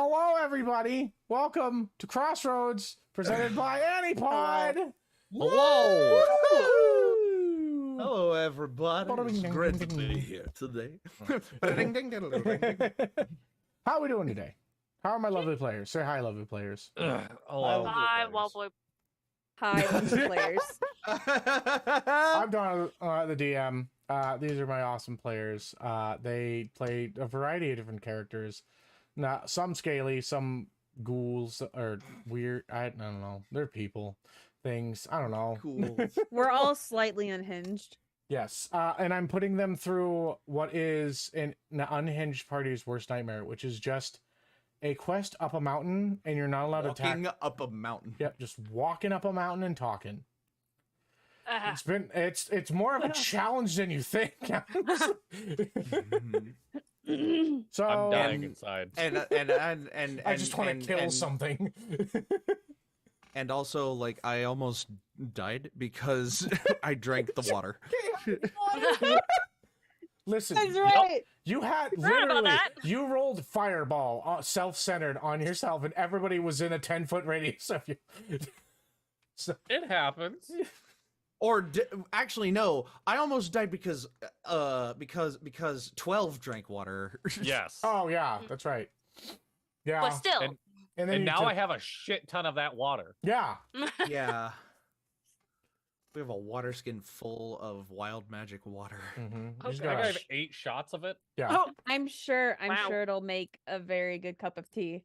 Hello, everybody. Welcome to Crossroads, presented by ANIPOD. Hello. Woo! Hello, everybody. It's great to be here today. How are we doing today? How are my lovely players? Say hi, lovely players. Hello. Hi, Wallboy. Hi, lovely players. I'm Don, the DM. These are my awesome players. They play a variety of different characters. Now, some scaly, some ghouls, or weird. I don't know. They're people, things. I don't know. Cool. We're all slightly unhinged. Yes, and I'm putting them through what is an unhinged party's worst nightmare, which is just a quest up a mountain, and you're not allowed to attack. Walking up a mountain. Yep, just walking up a mountain and talking. It's more of a challenge than you think. So I'm dying inside. And I just want to kill something. And also, like, I almost died because I drank the water. Listen, That's right. you had Right about literally that. you rolled fireball self-centered on yourself, and everybody was in a 10-foot radius of you. So, It happens. Or actually, no. I almost died because 12 drank water. Yes. oh yeah, that's right. Yeah, But still, And- then And you now took- I have a shit ton of that water. yeah. Yeah. We have a water skin full of wild magic water. Mm-hmm. Oh, I think I have 8 shots of it. Yeah. oh, I'm sure Wow. it'll make a very good cup of tea.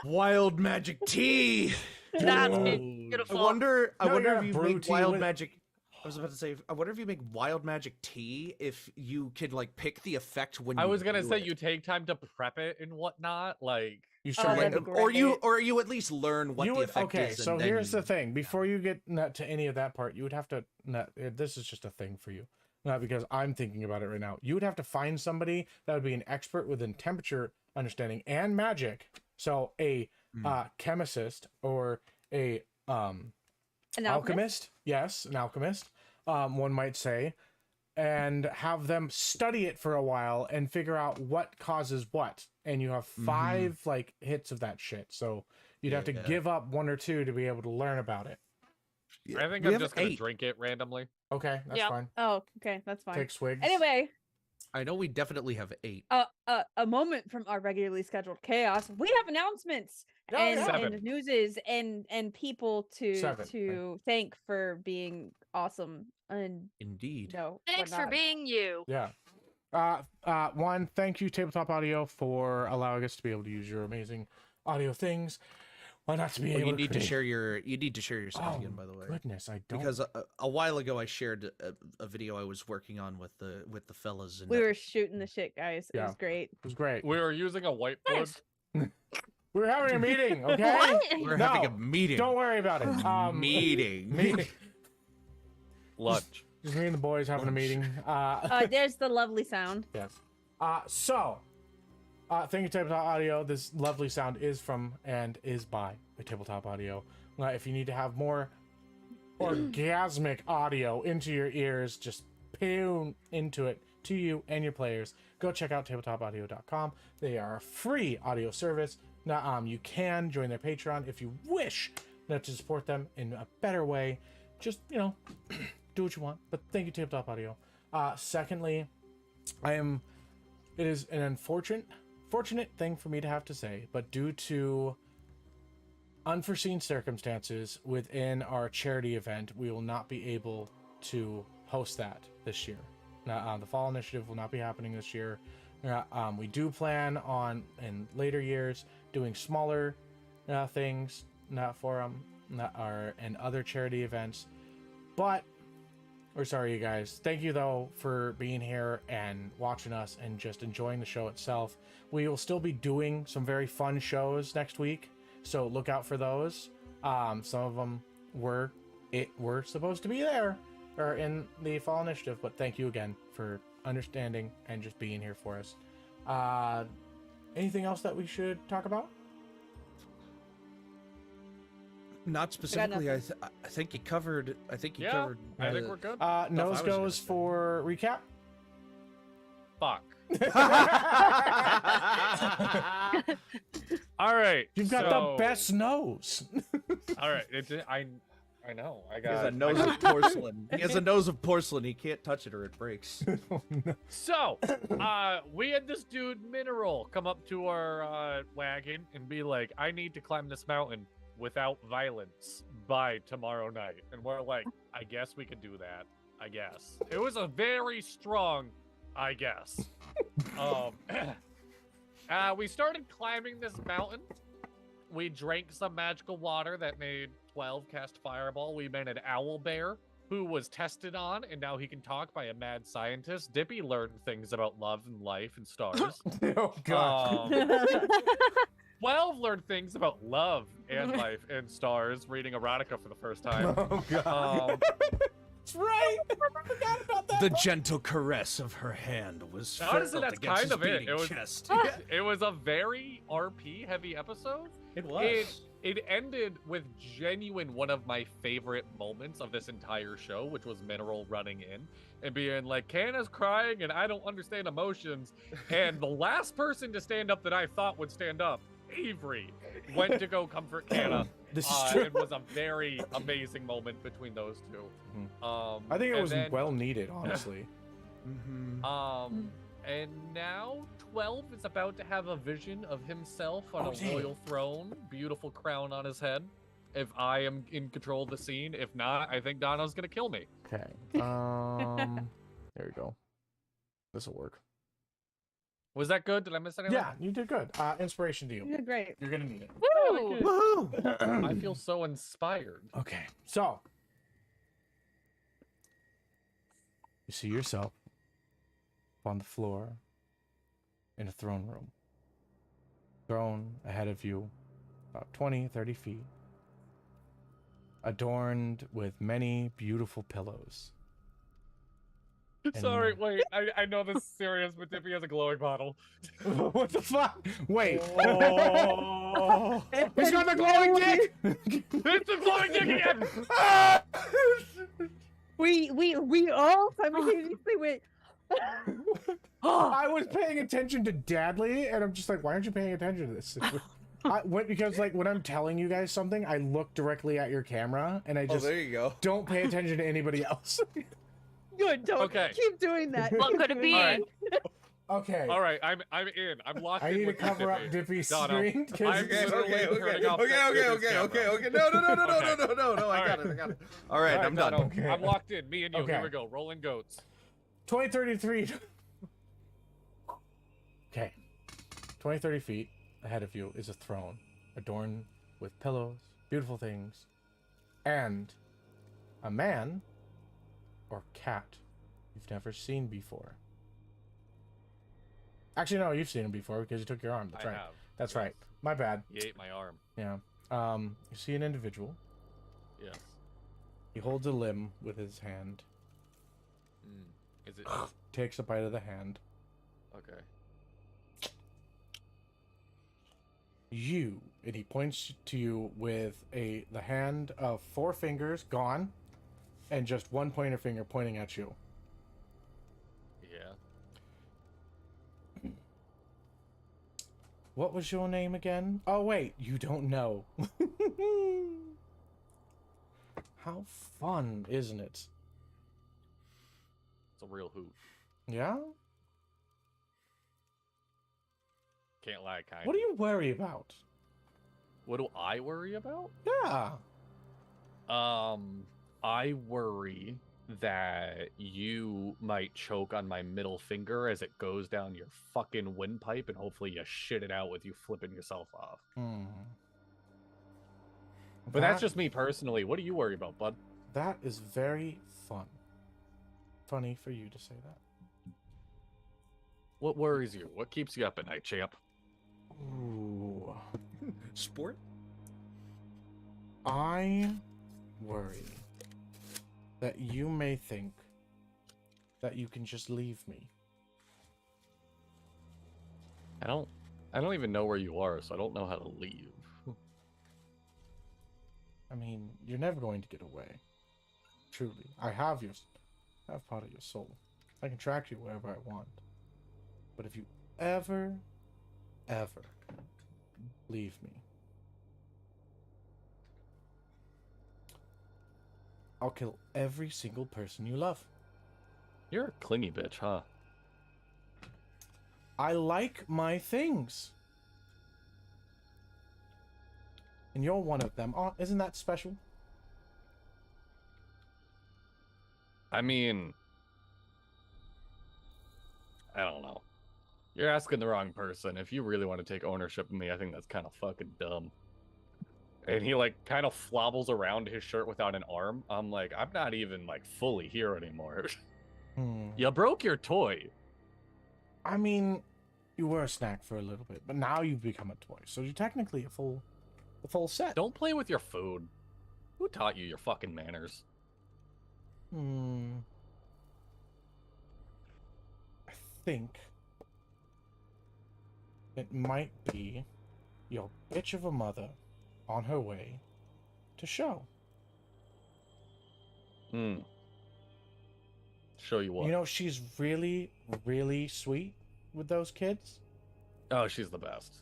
Wild magic tea. that's Dude. I beautiful. wonder No, you if gotta you brew make tea wild with- magic. I was about to say, I wonder if you make wild magic tea if you could like pick the effect when I you was gonna brew say it. you take time to prep it and whatnot. Like, You Oh, start that'd like, be or you at least learn what you the would, effect okay, is. so and then here's you- the thing. Before you get to any of that part, you would have to. This is just a thing for you, not because I'm thinking about it right now. You would have to find somebody that would be an expert within temperature understanding and magic. So a chemist or a An alchemist. Yes, an alchemist. One might say, and have them study it for a while and figure out what causes what. And you have 5 like hits of that shit. So you'd have to Yeah. give up 1 or 2 to be able to learn about it. I think We I'm have just gonna 8. drink it randomly. Okay, that's Yeah. fine. Oh, okay, that's fine. Take swigs. Anyway, I know we definitely have 8. a moment from our regularly scheduled chaos. We have announcements Oh, and, yeah. 7. and newses and people to 7, thank for being awesome. And Indeed. no, Thanks we're for not. being you. Yeah. One, thank you, Tabletop Audio, for allowing us to be able to use your amazing audio things. Why not to be Oh, able you need to create- share your stuff Oh, again, by the way. goodness, I don't. Because a while ago I shared a video I was working on with the fellas. And We were shooting the shit, guys. It Yeah. was great. it was great. We were using a whiteboard. Nice. We were having a meeting, okay? What? we're having a No, meeting. Don't worry about it. Meeting. Meeting. Lunch. Just me and the boys having a Lunch. meeting. There's the lovely sound. Yes. Thank you, Tabletop Audio. This lovely sound is from and is by Tabletop Audio. If you need to have more orgasmic audio into your ears, just pound into it to you and your players, go check out tabletopaudio.com. They are a free audio service. Now, you can join their Patreon if you wish to support them in a better way. Just, do what you want. But thank you, Tabletop Audio. Secondly, it is an unfortunate thing for me to have to say, but due to unforeseen circumstances within our charity event, we will not be able to host that this year. Now, the fall initiative will not be happening this year. We do plan on, in later years, doing smaller things for and other charity events. But we're sorry, you guys. Thank you, though, for being here and watching us and just enjoying the show itself. We will still be doing some very fun shows next week, so look out for those. Some of them were supposed to be there or in the fall initiative, but thank you again for understanding and just being here for us. Anything else that we should talk about? Not specifically. I think you covered. I think you Yeah, covered. I think we're good. Nose was gonna goes say. for recap. Fuck. All right. You've got so- the best nose. All right. I know. I He has got a nose of porcelain. He has a nose of porcelain. He can't touch it or it breaks. So, we had this dude Mineral come up to our wagon and be like, "I need to climb this mountain without violence by tomorrow night." And we're like, "I guess we could do that. I guess." It was a very strong, I guess. We started climbing this mountain. We drank some magical water that made 12 cast fireball. We met an owl bear who was tested on, and now he can talk by a mad scientist. Dippy learned things about love and life and stars. Oh god. 12 learned things about love and life and stars, reading erotica for the first time. Oh god. That's right. I forgot about that. The gentle caress of her hand was Honestly, felt that's against kind his of it. beating It was- chest. It was a very RP heavy episode. It was. It ended with genuine one of my favorite moments of this entire show, which was Mineral running in and being like, "Canna's crying and I don't understand emotions." And the last person to stand up that I thought would stand up, Avery, went to go comfort Canna. This is true. It was a very amazing moment between those two. I think it and was then, well needed, honestly. And now 12 is about to have a vision of himself on Oh, a damn. royal throne, beautiful crown on his head. If I am in control of the scene, if not, I think Donna's gonna kill me. Okay. There we go. This will work. Was that good? Did I miss anything? Yeah, you did good. Inspiration to You you. did great. You're gonna need it. Woo! Woohoo! I feel so inspired. Okay, so you see yourself on the floor in a throne room. Throne ahead of you, about 20, 30 feet, adorned with many beautiful pillows. Sorry, wait. I know this is serious, but Dippy has a glowing bottle. What the fuck? Wait. Oh. He's got the glowing dick! It's a glowing dick again! We all simultaneously went. I was paying attention to Dadley, and I'm just like, why aren't you paying attention to this? Because like when I'm telling you guys something, I look directly at your camera, and I Oh, just there you go. don't pay attention to anybody else. Good. Don't Okay. keep doing that. What Keep could it doing be? All that. right. Okay. All right, I'm in. I'm locked I in need to with you, cover up Dippy. Dippy's Donna, screen. 'cause I'm it's- literally turning off Dippy's camera. No. I All got it. All right, I'm done. Dono, Okay. I'm locked in. Me and you. Okay. Here we go. Rolling goats. 2033. Okay. 20, 30 feet ahead of you is a throne adorned with pillows, beautiful things, and a man or cat you've never seen before. Actually, no, you've seen him before because you took your arm. That's I right. have. That's Yes. right. My bad. He ate my arm. Yeah. You see an individual. Yes. He holds a limb with his hand, Is it takes a bite of the hand. okay? And he points to you with the hand of 4 fingers gone, and just one pointer finger pointing at you. Yeah. What was your name again? Oh wait, you don't know. How fun, isn't it? It's a real hoot. Yeah? Can't lie, kind. What do you worry about? What do I worry about? Yeah. I worry that you might choke on my middle finger as it goes down your fucking windpipe, and hopefully you shit it out with you flipping yourself off. But that's just me personally. What do you worry about, bud? That is very fun. Funny for you to say that. What worries you? What keeps you up at night, champ? Ooh. Sport? I worry that you may think that you can just leave me. I don't even know where you are, so I don't know how to leave. I mean, you're never going to get away. Truly. I have part of your soul. I can track you wherever I want. But if you ever leave me, I'll kill every single person you love. You're a clingy bitch, huh? I like my things. And you're one of them. Oh, isn't that special? I mean, I don't know. You're asking the wrong person. If you really want to take ownership of me, I think that's kind of fucking dumb. And he like kind of flobbles around his shirt without an arm. I'm like, I'm not even like fully here anymore. You broke your toy. I mean, you were a snack for a little bit, but now you've become a toy. So you're technically a full set. Don't play with your food. Who taught you your fucking manners? I think it might be your bitch of a mother on her way to show. Show you what? You know, she's really, really sweet with those kids. Oh, she's the best.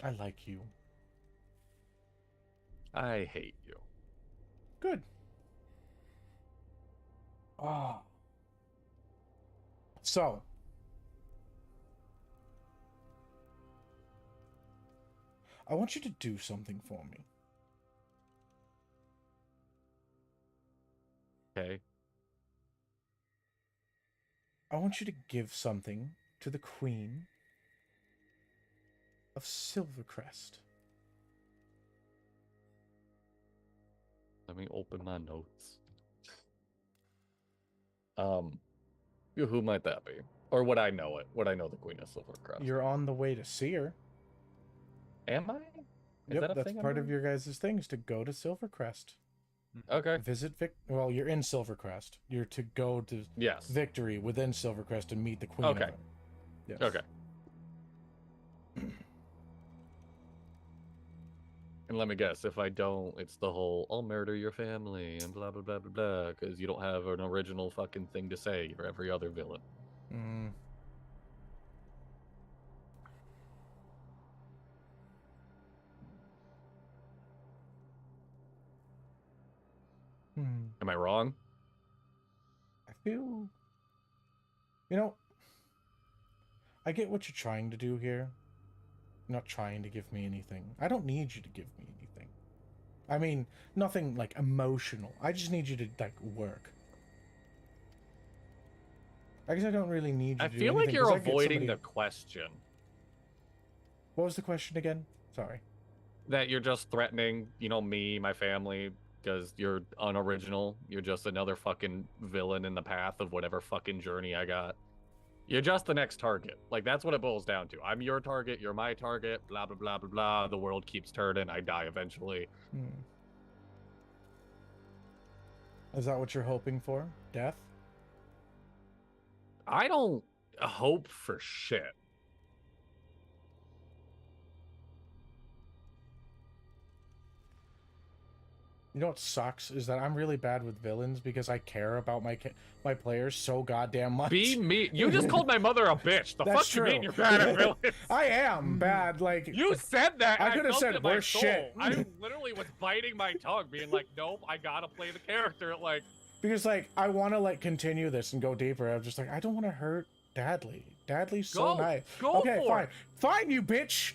I like you. I hate you. Good. Ah. So. I want you to do something for me. Okay. I want you to give something to the Queen of Silvercrest. Let me open my notes. Who might that be? Or would I know it? Would I know the Queen of Silvercrest? You're on the way to see her. Am I? Yep, that a that's thing I'm part of doing? your guys' things to go to Silvercrest. Okay. Visit Well, you're in Silvercrest. You're to go to Yes. Victory within Silvercrest and meet the Queen. Okay. Of it. Yes. Okay. And let me guess, if I don't, it's the whole, I'll murder your family and blah, blah, blah, blah, blah, because you don't have an original fucking thing to say. You're every other villain. Am I wrong? I feel... You know, I get what you're trying to do here. You're not trying to give me anything. I don't need you to give me anything. I mean, nothing, like, emotional. I just need you to, like, work. I guess I don't really need you I to do feel like anything, you're 'cause I get avoiding somebody- the question. What was the question again? Sorry. That you're just threatening, me, my family, because you're unoriginal. You're just another fucking villain in the path of whatever fucking journey I got. You're just the next target. Like, that's what it boils down to. I'm your target, you're my target, blah, blah, blah, blah, blah. The world keeps turning, I die eventually. Is that what you're hoping for? Death? I don't hope for shit. You know what sucks is that I'm really bad with villains because I care about my players so goddamn much. Be me. You just called my mother a bitch. The That's fuck you true. mean you're bad at villains? I am bad. Like You said that. I and could have felt said it in my worse soul. shit. I literally was biting my tongue, being like, "Nope, I gotta play the character." Like, because like I want to like continue this and go deeper. I'm just like I don't want to hurt Dadley. Dadley's so Go. nice. Go Okay, for fine, it. fine, you bitch.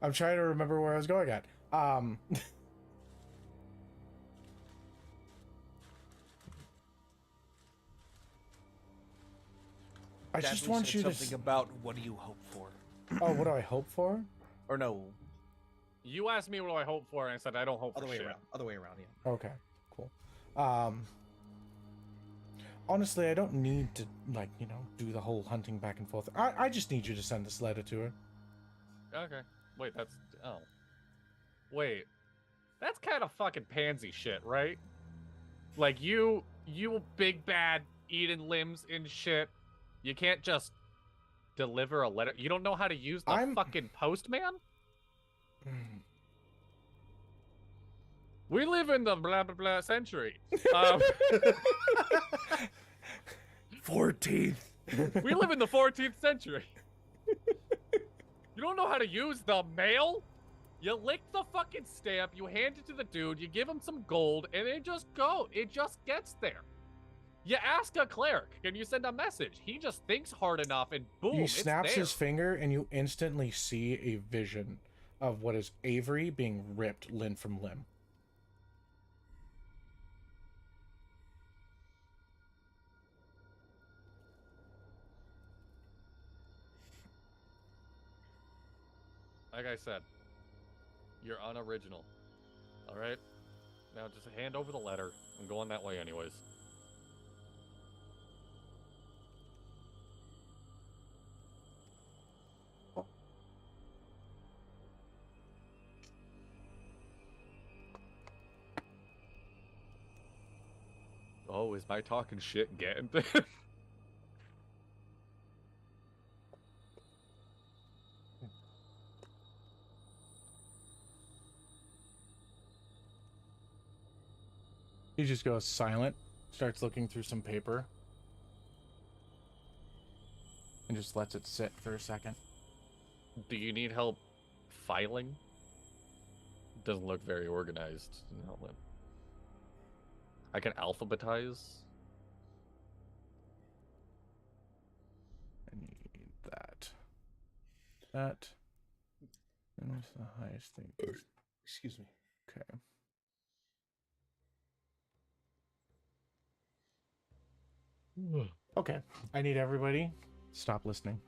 I'm trying to remember where I was going at. I just want you to. something about what do you hope for? Oh, what do I hope for? Or no, you asked me what do I hope for, and I said I don't hope other for way shit. around. Other way around, yeah. Okay, cool. Honestly, I don't need to like do the whole hunting back and forth. I just need you to send this letter to her. Okay. Wait, Wait. That's kind of fucking pansy shit, right? Like, you big bad eating limbs and shit. You can't just deliver a letter. You don't know how to use the fucking postman? We live in the blah blah blah century. 14th. We live in the 14th century. You don't know how to use the mail? You lick the fucking stamp, you hand it to the dude, you give him some gold, and it just gets there. You ask a cleric, can you send a message? He just thinks hard enough, and boom, He it's snaps there. his finger, and you instantly see a vision of what is Avery being ripped limb from limb. Like I said, you're unoriginal. All right? Now just hand over the letter. I'm going that way anyways. Oh, is my talking shit getting there? He just goes silent, starts looking through some paper, and just lets it sit for a second. Do you need help filing? Doesn't look very organized. I can alphabetize. I need that. That. And what's the highest thing? Excuse me. Okay. Okay. I need everybody stop listening.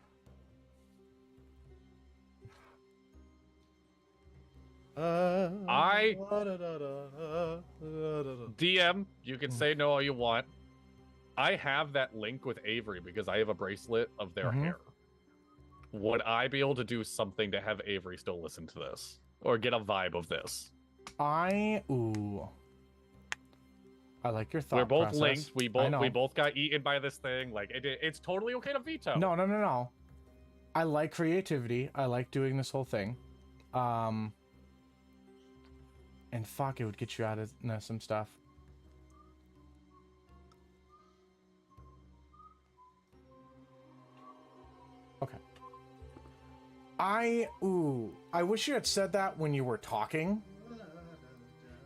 DM, you can say no all you want. I have that link with Avery because I have a bracelet of their Mhm. hair. Would I be able to do something to have Avery still listen to this? Or get a vibe of this? I like your thought We're both process. linked. We I both got eaten by this thing. Like it's totally okay to veto. No. I like creativity. I like doing this whole thing. And fuck, it would get you out of some stuff. Okay. I wish you had said that when you were talking.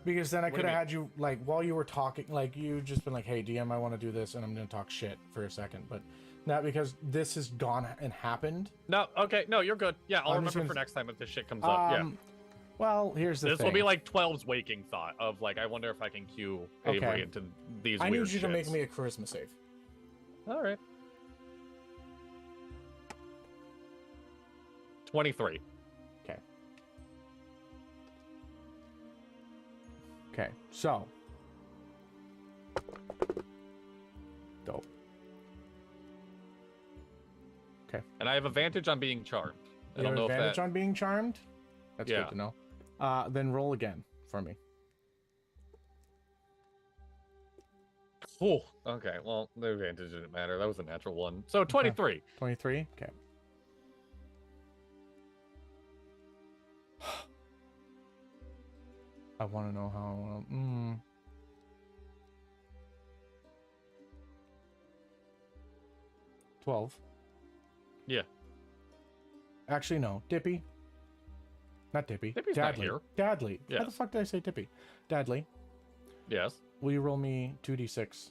Because then I What do could you have mean? had you, like, while you were talking, like, you just been like, hey, DM, I want to do this, and I'm going to talk shit for a second. But not because this has gone and happened. No, okay, no, you're good. Yeah, I'll I'm just remember for gonna- next time if this shit comes up. Yeah. Well, here's the This thing. will be like 12's waking thought of like, I wonder if I can cue Avery Okay. into these I weird need you to make shits. me a charisma save. All right. 23. Okay, so. Dope. Okay. And I have advantage on being charmed. I You don't have know if advantage that... on being charmed? That's Yeah. good to know. Then roll again for me. Oh, okay. Well, the advantage didn't matter. That was a natural one. So 23. 23? Okay. I want to know how. 12. Yeah. Actually, no. Dippy. Not Dippy. Dippy's not Dadley. here. Dadley. Yeah. How the fuck did I say Dippy? Dadley. Yes. Will you roll me 2d6?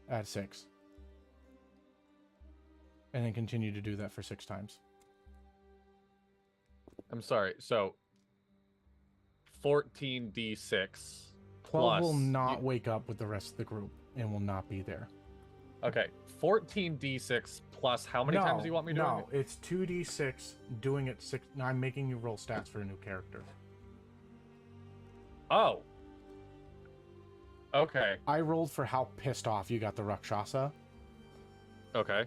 Add 6. And then continue to do that for 6 times. I'm sorry. So 14d6 12 will plus- not wake up with the rest of the group and will not be there. Okay. 14d6 plus how many times do you want me doing No, it's 2d6 doing it 6. No, I'm making you roll stats for a new character. it? Oh. Okay. I rolled for how pissed off you got the Rakshasa. Okay.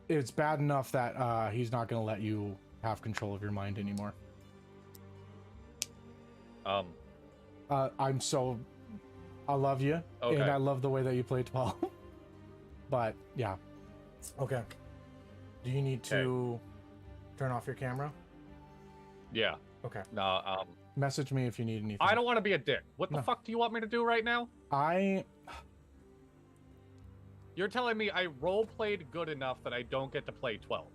It's bad enough that he's not going to let you have control of your mind anymore. I love you, Okay. and I love the way that you play 12. But, yeah. Okay. Do you need to turn off your camera? Yeah. Okay. No. Message me if you need anything. I don't want to be a dick. What the No. fuck do you want me to do right now? You're telling me I role played good enough that I don't get to play 12.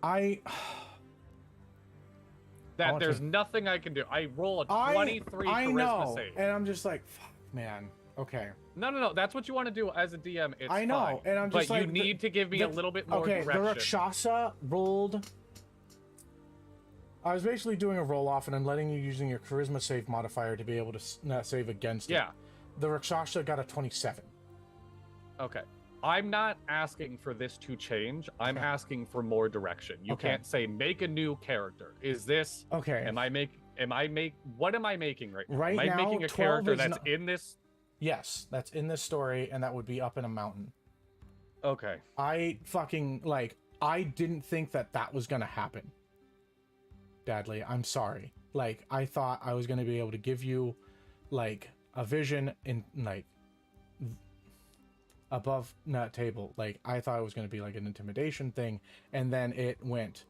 I That want there's to- nothing I can do. I roll a 23 I charisma know, save. and I'm just like, fuck, man. Okay. No. That's what you want to do as a DM. It's I know, fine. and I'm just but like, you need to give me a little bit more okay, direction. the Rakshasa rolled. I was basically doing a roll off, and I'm letting you using your charisma save modifier to be able to not save against it. Yeah. The Rakshasa got a 27. Okay. I'm not asking for this to change. I'm Okay. asking for more direction. You Okay. can't say make a new character. Is this Okay. what am I making right now? Right am I now, making a 12 character is that's not- in this? Yes, that's in this story, and that would be up in a mountain. Okay. I didn't think that was gonna happen. Dadley, I'm sorry. Like, I thought I was gonna be able to give you, like, a vision in, like, above that table. Like, I thought it was gonna be, like, an intimidation thing, and then it went.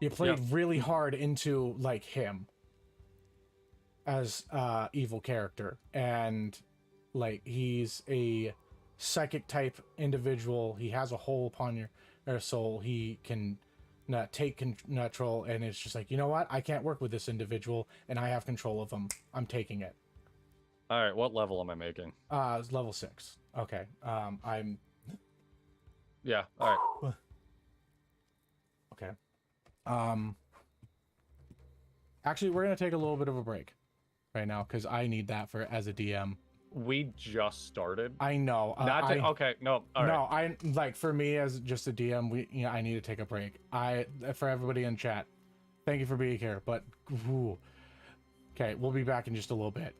You played really hard into, like, him as evil character, and, like, he's a psychic type individual. He has a hole upon your soul. He can not take control, and it's just like, you know what, I can't work with this individual, and I have control of him. I'm taking it. All right. What level am I making? It's level 6. Okay. I'm Yeah. All right. okay. Actually, we're gonna take a little bit of a break right now because I need that for as a DM. We just started. I know. Okay. No. All right. No, I like, for me as just a DM, I need to take a break. For everybody in chat, thank you for being here. But okay, we'll be back in just a little bit.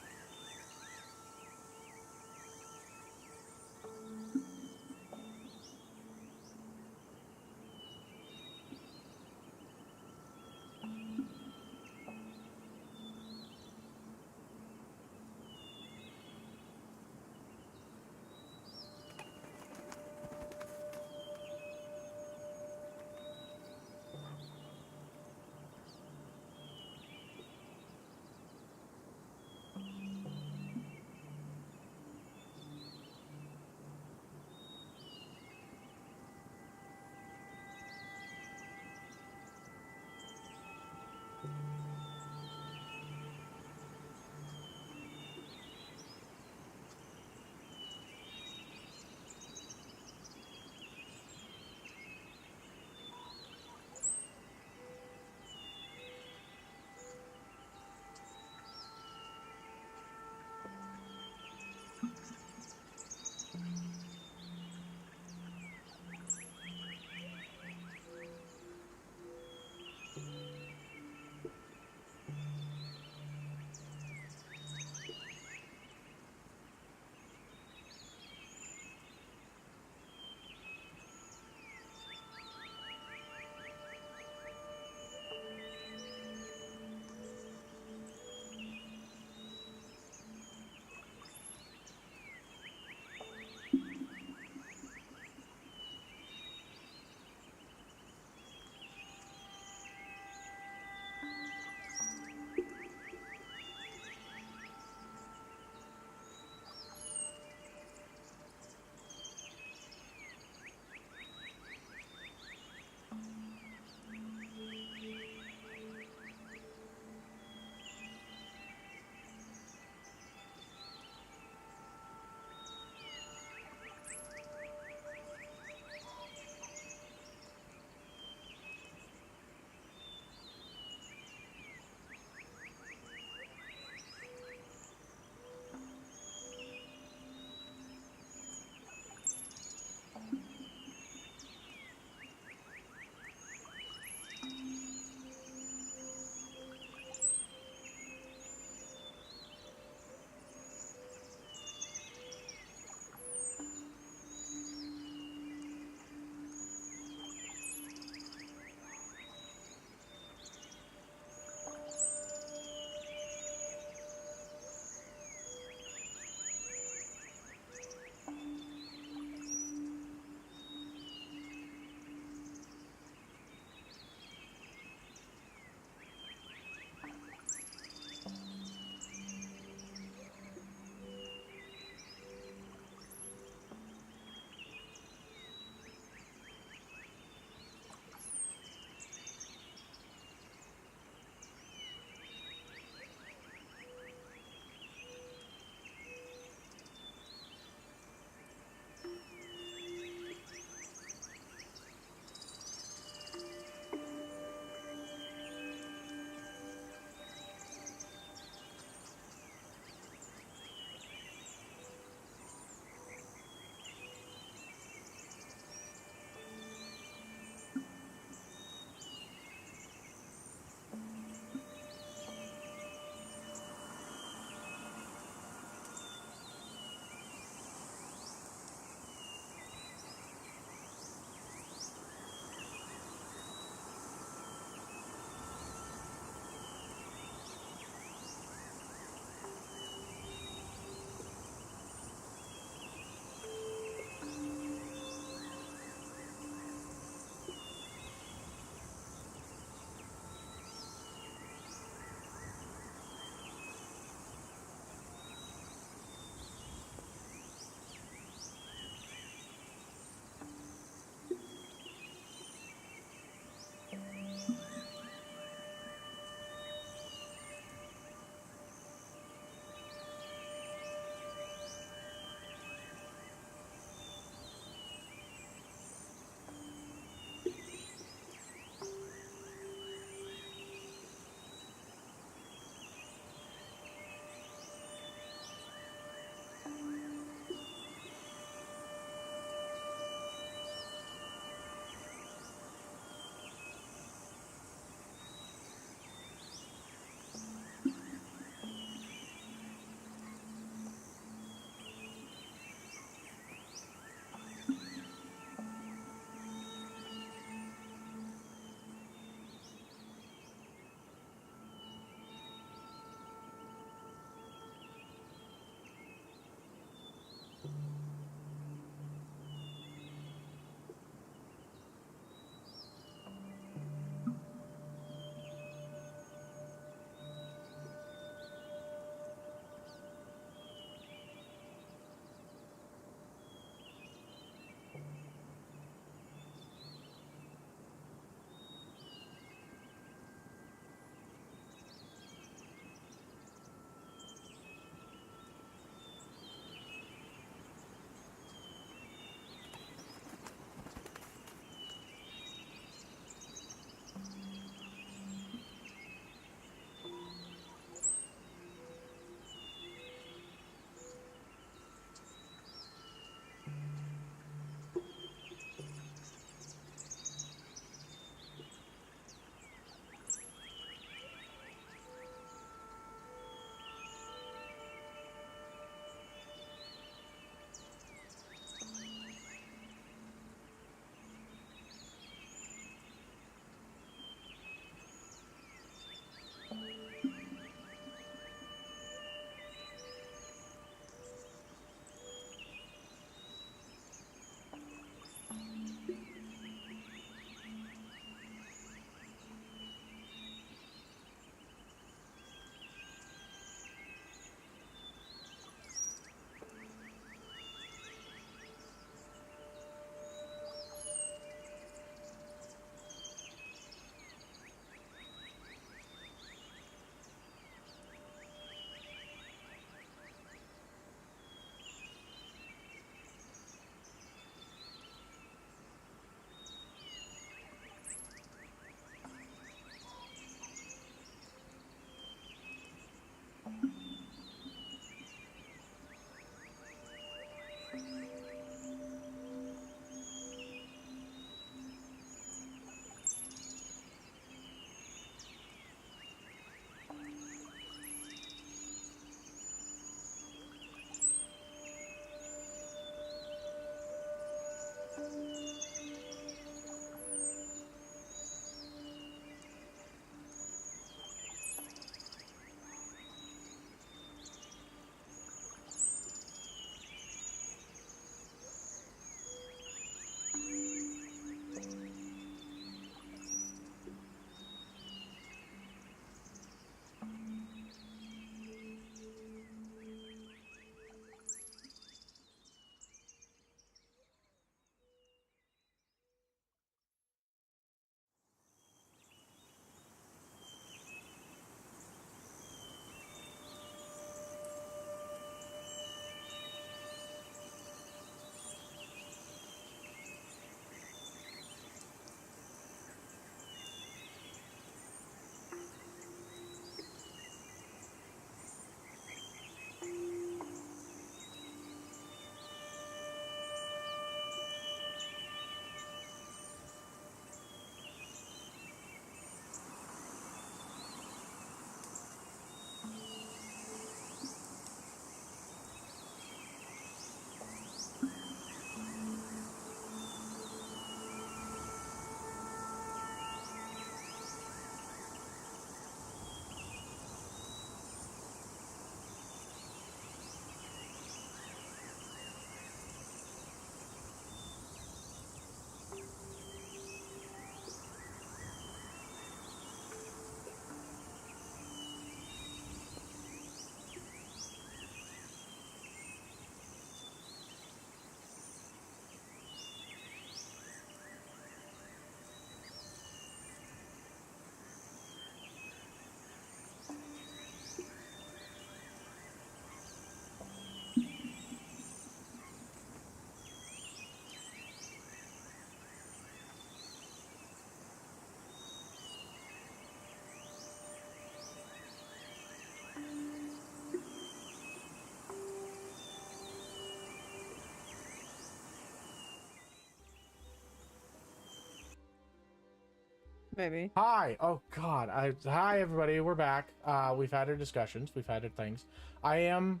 Maybe. Hi. Oh God. Hi everybody. We're back. We've had our discussions. We've had our things. I am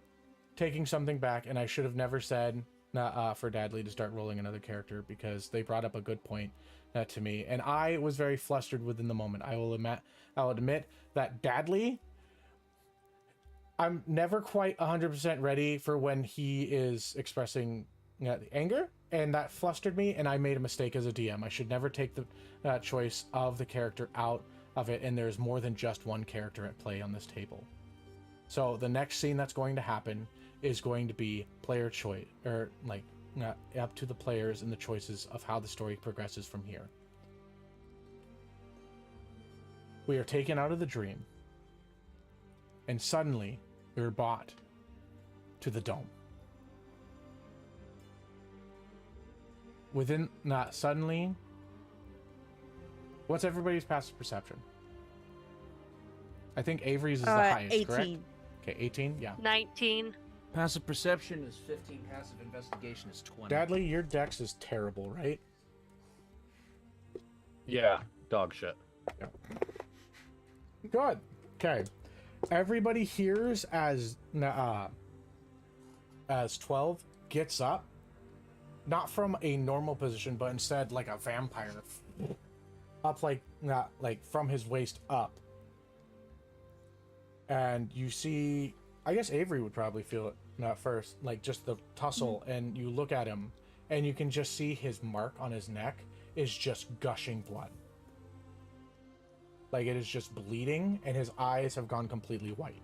taking something back, and I should have never said for Dadley to start rolling another character because they brought up a good point to me, and I was very flustered within the moment. I'll admit that Dadley, I'm never quite 100% ready for when he is expressing the anger, and that flustered me, and I made a mistake as a DM. I should never take the choice of the character out of it, and there's more than just one character at play on this table. So the next scene that's going to happen is going to be player choice, or like up to the players and the choices of how the story progresses from here. We are taken out of the dream, and suddenly we are brought to the dome. Within not suddenly, what's everybody's passive perception? I think Avery's is the highest, 18. correct? Okay, 18, yeah. 19. Passive perception is 15. Passive investigation is 20. Dadley, your dex is terrible, right? Yeah, dog shit. Good. Okay. Everybody hears as 12 gets up, not from a normal position, but instead like a vampire, up like from his waist up. And you see, I guess Avery would probably feel it at first, like just the tussle, and you look at him, and you can just see his mark on his neck is just gushing blood. Like it is just bleeding, and his eyes have gone completely white.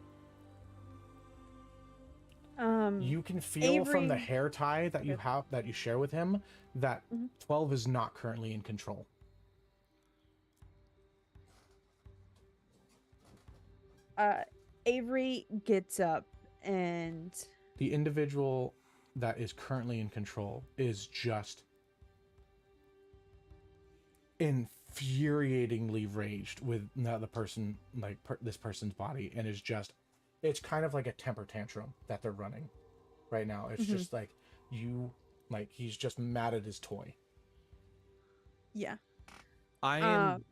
You can feel from the Avery- hair tie that you have, that you share with him, that 12 is not currently in control. Avery gets up and The individual that is currently in control is just infuriatingly raged with the person, like this person's body, and is just, it's kind of like a temper tantrum that they're running right now. It's just like he's just mad at his toy. yeah. I am.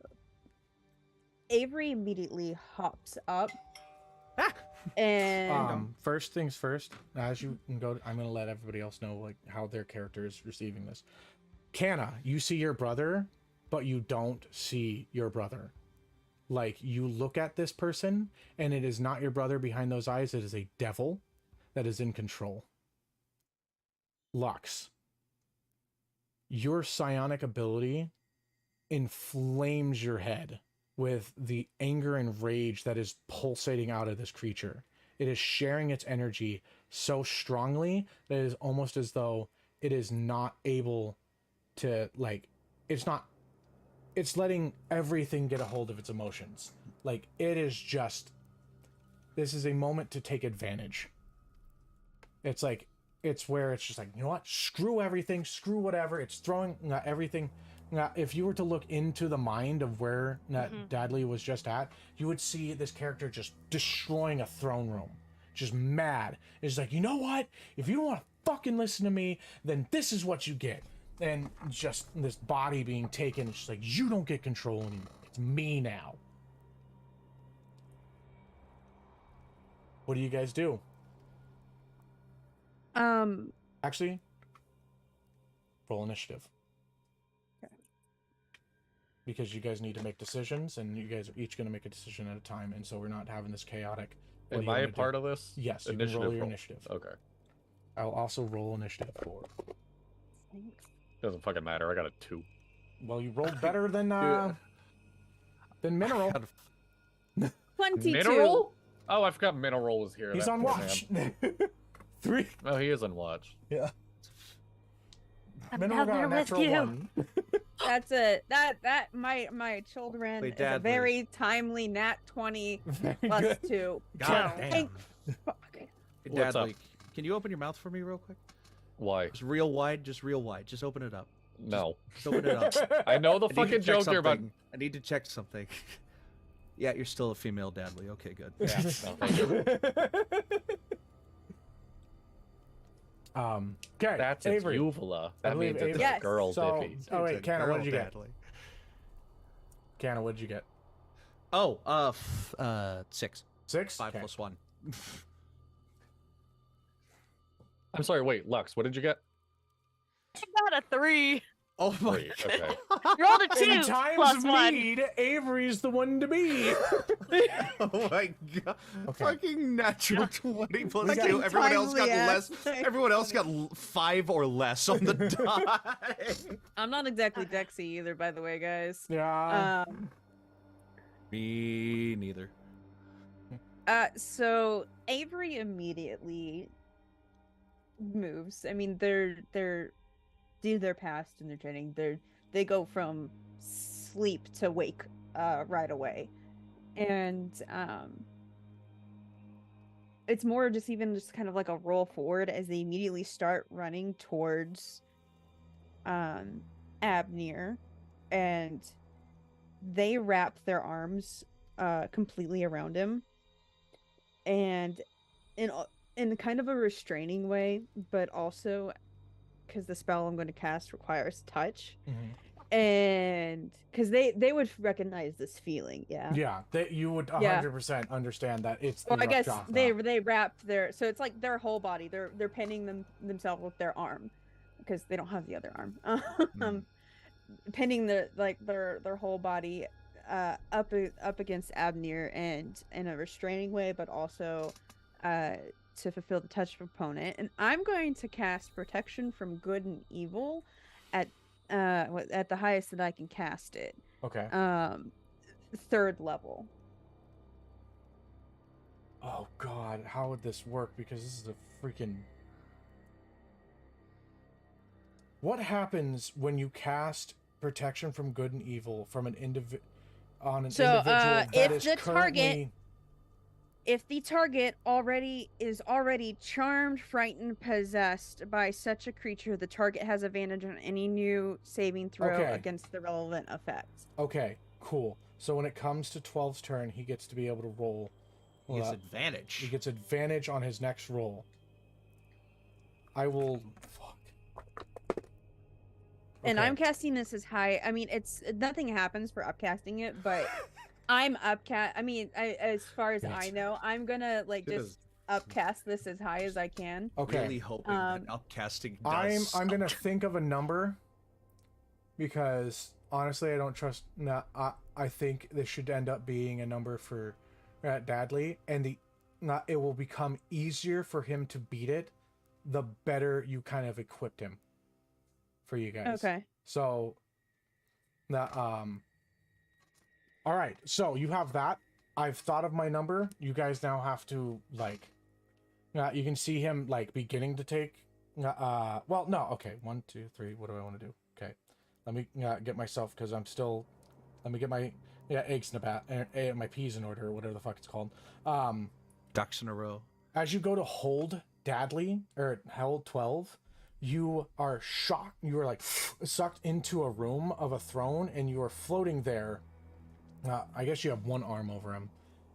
Avery immediately hops up and First things first, as you can go, I'm gonna let everybody else know like how their character is receiving this. Canna, you see your brother, but you don't see your brother. Like, you look at this person, and it is not your brother behind those eyes. It is a devil that is in control. Lux, your psionic ability inflames your head with the anger and rage that is pulsating out of this creature. It is sharing its energy so strongly that it is almost as though it is not able to, like, it's letting everything get a hold of its emotions. Like, it is just, this is a moment to take advantage. It's like, it's where it's just like, you know what, screw everything, screw whatever. It's throwing everything. If you were to look into the mind of where Dadley was just at, you would see this character just destroying a throne room, just mad. It's like, you know what, if you don't want to fucking listen to me, then this is what you get. And just this body being taken, it's just like, you don't get control anymore. It's me now. What do you guys do? Actually, roll initiative. Okay. Because you guys need to make decisions, and you guys are each going to make a decision at a time, and so we're not having this chaotic. Am I a part of this? Yes, you can roll your initiative. Okay. I'll also roll initiative for. Doesn't fucking matter. I got a 2. Well, you rolled better than Mineral. 22. Mineral? Oh, I forgot Mineral was here. He's that on poor watch. man. 3. Oh, he is on watch. Yeah. I'm Mineral got a down there with natural you. 1. That's it. That my children Wait, is a Dad, very timely nat 20 Very plus good. 2. God So, damn. thank fuck. Hey, What's Dadley, up? can you open your mouth for me real quick? Why? Just real wide, just real wide. Just open it up. No. Just open it up. I know the I need to fucking check joke you're about. something. I need to check something. Yeah, you're still a female Dadley. Okay, good. Yeah, no, thank you. Okay. That's Avery. uvula. I That believe means it's Avery. Yes. a girl So, Dippy. oh It's wait, a Canna, what girl did you get? Dadley. Canna, what did you get? Oh, 6. 6? 5 Okay. plus 1. I'm sorry. Wait, Lux, what did you get? I got a 3. Oh my Three, okay. Rolled a 2 In times plus of 1. need, Avery's the one to be. Oh my god. Okay. Fucking natural 20 plus We got 2. Everyone else got timely less. ass. Everyone else got 5 or less on the die. I'm not exactly Dexy either, by the way, guys. Yeah. Me neither. So Avery immediately moves. I mean, they're due to their past and their training. They go from sleep to wake right away, and it's more just kind of like a roll forward as they immediately start running towards Abnir, and they wrap their arms completely around him, and in kind of a restraining way, but also because the spell I'm going to cast requires touch, and because they would recognize this feeling, yeah. Yeah, you would Yeah. 100% understand that it's. Well, the I guess Rakshasa. they wrap their, so it's like their whole body. They're pinning themselves with their arm because they don't have the other arm. Pinning their whole body up against Abnir, and in a restraining way, but also to fulfill the touch of opponent. And I'm going to cast protection from good and evil at the highest that I can cast it. Okay. 3rd level. Oh god, how would this work? Because this is a freaking. What happens when you cast protection from good and evil from an individual So, that if is the currently... If the target is already charmed, frightened, possessed by such a creature, the target has advantage on any new saving throw Okay. against the relevant effect. Okay, cool. So when it comes to 12's turn, he gets to be able to roll. He has He advantage. gets advantage on his next roll. I will... Fuck. And Okay. I'm casting this as high. I mean, it's nothing happens for upcasting it, but I'm upcast. I mean, as far as I know, I'm gonna just upcast this as high as I can. Okay. Really hoping that upcasting does. I'm gonna think of a number because honestly I don't trust. I think this should end up being a number for Dadley, and it will become easier for him to beat it the better you kind of equipped him for you guys. Okay. So all right, so you have that. I've thought of my number. You guys now have to you can see him beginning to take well, no, okay, 1 2 3, what do I want to do? Okay, let me get myself, because I'm still, let me get my eggs in a bat, my peas in order, or whatever the fuck it's called. Ducks in a row. As you go to hold Dadley, or hold 12, you are shocked, you are sucked into a room of a throne, and you are floating there. I guess you have one arm over him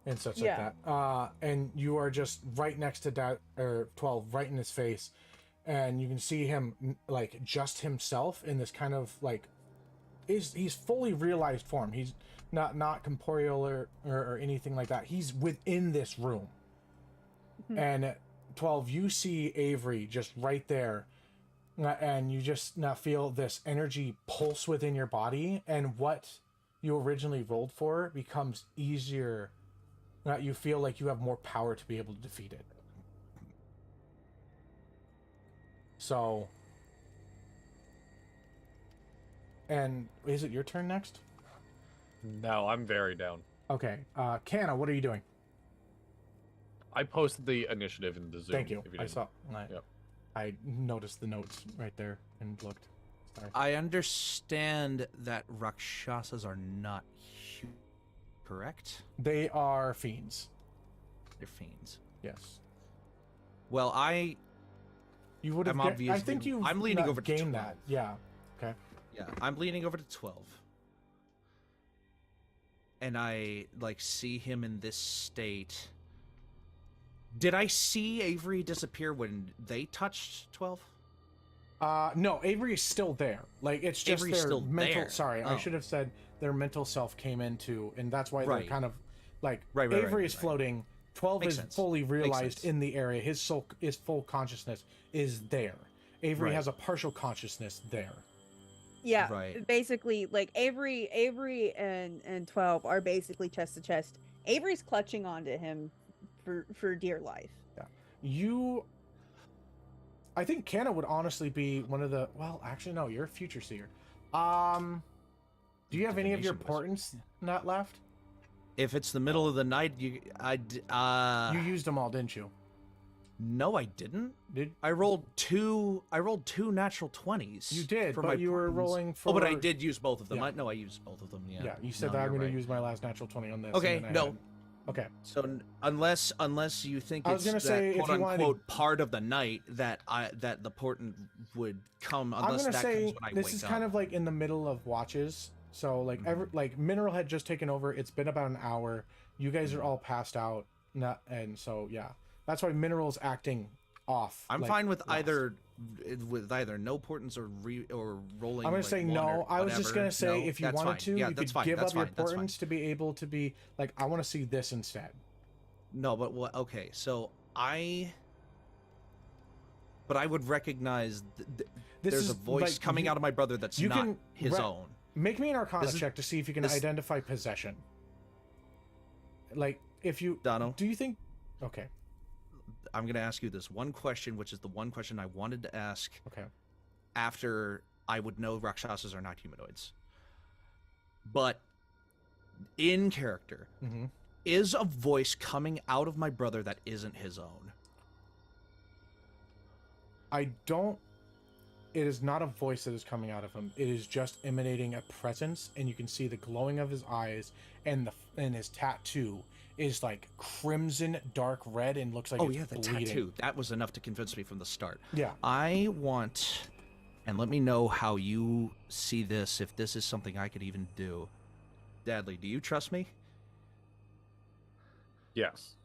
and such like that. And you are just right next to 12, right in his face, and you can see him just himself in this kind of he's fully realized form. He's not corporeal or anything like that. He's within this room. And 12, you see Avery just right there, and you just now feel this energy pulse within your body, and what you originally rolled for becomes easier. You feel like you have more power to be able to defeat it. So, and is it your turn next? No, I'm very down. Okay, Canna, what are you doing? I posted the initiative in the Zoom. Thank you. If you I didn't. saw. Yep. I noticed the notes right there and looked. Sorry. I understand that Rakshasas are not human, correct? They are fiends. They're fiends. Yes. Well, You would have. I'm obviously. I think you. I'm leaning over to gained 12. that. Yeah. Okay. Yeah, I'm leaning over to 12. And I see him in this state. Did I see Avery disappear when they touched 12? No, Avery is still there. It's just Avery's their still mental. there. Sorry, I Oh. should have said their mental self came into, and that's why they're Right. kind of like Right, Avery is floating. 12 Makes is sense. fully Makes realized sense. in the area. His soul, his full consciousness is there. Avery Right. has a partial consciousness there. Yeah, Right. basically, like Avery and 12 are basically chest to chest. Avery's clutching onto him for dear life. Yeah. I think Canna would honestly be one of the. Well, actually, no. You're a future seer. Do you have any of your Divination portents not left? If it's the middle of the night, you You used them all, didn't you? no, I didn't. Did I rolled two natural 20s. you did? for But my you were portents. rolling for. Oh, but I did use both of them. Yeah. No, I used both of them. Yeah. Yeah, you said No, that I'm you're going right. to use my last natural 20 on this. Okay, and then I no. had- Okay. So unless you think I was it's gonna that say, if quote you wanted to- unquote part of the night that the portent would come, I'm unless gonna that say comes when I this wake is up. kind of like in the middle of watches. So like like Mineral had just taken over. It's been about an hour. You guys are all passed out. And so yeah, that's why Mineral's acting off. I'm like, fine with lost. either no portents or rolling. I'm gonna like, say one no. or I was just whatever. gonna say No, if you that's wanted fine. to, Yeah, you that's could fine. give That's up your fine. That's fine. portents to be able to be like, I want to see this instead. No, but what? Okay, so I would recognize This there's is a voice like, coming out of my brother that's you not can his re- own. Make me an Arcana This is- check to see if you can this- identify possession. Like if you Dono, do you think? Okay. I'm gonna ask you this one question, which is the one question I wanted to ask Okay. after I would know Rakshasas are not humanoids. But in character, Mm-hmm. is a voice coming out of my brother that isn't his own? I don't. It is not a voice that is coming out of him. It is just emanating a presence, and you can see the glowing of his eyes, and his tattoo is like crimson, dark red, and looks like Oh it's yeah, the bleeding. tattoo. That was enough to convince me from the start. Yeah. I want, and let me know how you see this, if this is something I could even do. Dadley, do you trust me? Yes.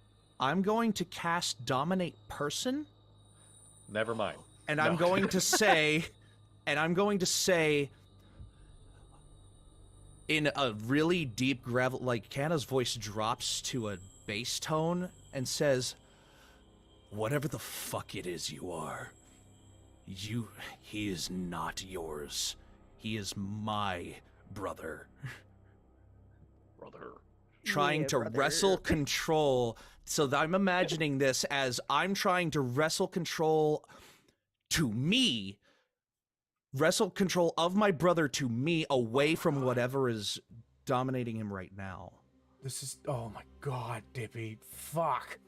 I'm going to cast Dominate Person, Never mind. and I'm No. going to say, in a really deep gravel, like Canna's voice drops to a bass tone and says, "Whatever the fuck it is you are, he is not yours. He is my brother." Brother. Trying Yeah, to brother. wrestle control. So I'm imagining this as I'm trying to wrestle control of my brother to me away from whatever is dominating him right now. This is. Oh my god, Dippy. Fuck.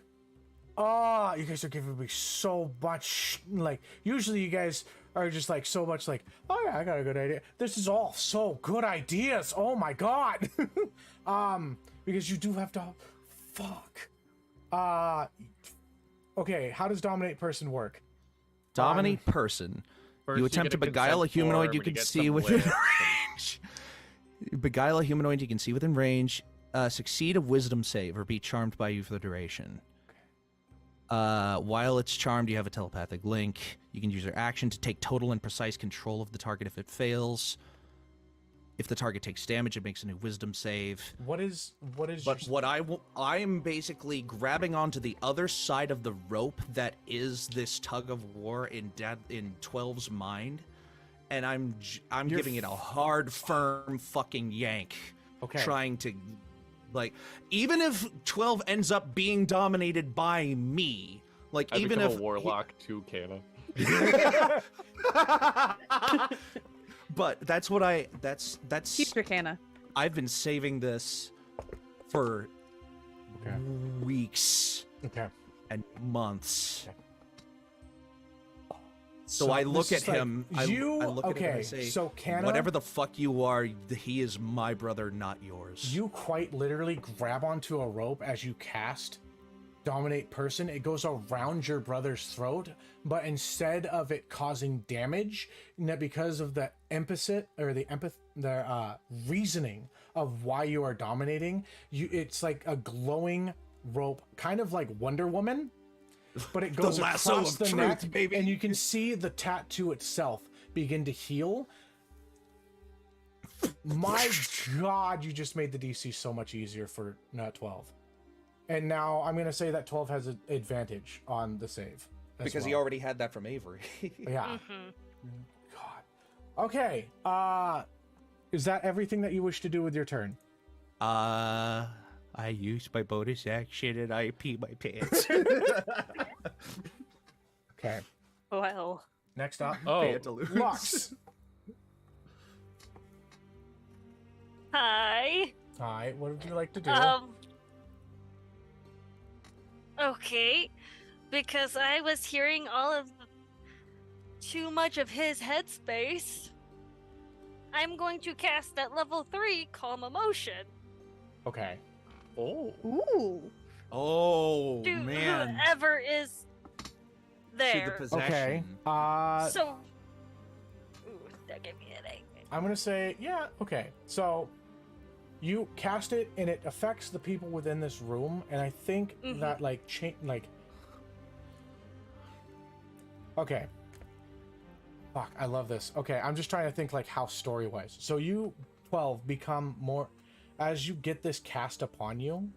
Oh, you guys are giving me so much. Like, usually you guys are just like so much like, oh yeah, I got a good idea. This is all so good ideas. Oh my god. Because you do have to. Fuck. Okay, how does Dominate Person work? Dominate person. First, You attempt get to a beguile a consent humanoid form you and can get see some within lips and- range. Beguile a humanoid you can see within range. Succeed a wisdom save or be charmed by you for the duration. While it's charmed, you have a telepathic link. You can use your action to take total and precise control of the target if it fails. If the target takes damage, it makes a new wisdom save. What is But your, what I'm basically grabbing onto the other side of the rope that is this tug of war in 12's mind, and I'm You're giving it a hard, firm fucking yank. Okay. Trying to, like, even if 12 ends up being dominated by me, like, I even become if a warlock too, Canna. but that's what that's Future Canna. I've been saving this for Okay. weeks Okay. and months. Okay. So I look this at is like, him. I look at him and I say, so Canna, "Whatever the fuck you are, he is my brother, not yours." you quite literally grab onto a rope as you cast Dominate Person. It goes around your brother's throat, but instead of it causing damage, because of the implicit or the reasoning of why you are dominating, it's like a glowing rope, kind of like Wonder Woman, but it goes lasso across of the truth, neck, baby. and you can see the tattoo itself begin to heal. My God, you just made the DC so much easier for 12. And now I'm going to say that 12 has an advantage on the save. Because he already had that from Avery. Yeah. Mhm. God. Okay. Is that everything that you wish to do with your turn? I used my bonus action and I pee my pants. Okay. Well, Next up, Oh, Lux. hi. Hi. What would you like to do? Okay, because I was hearing all of too much of his headspace. I'm going to cast at level 3 Calm Emotion Okay. oh. Ooh. Oh, to man. whoever is To the there. possession. Okay. So, ooh, that gave me a headache. I'm gonna say, yeah, okay. So you cast it and it affects the people within this room, and I think that okay. Fuck, I love this. Okay, I'm just trying to think like how story-wise. So you 12 become more as you get this cast upon you,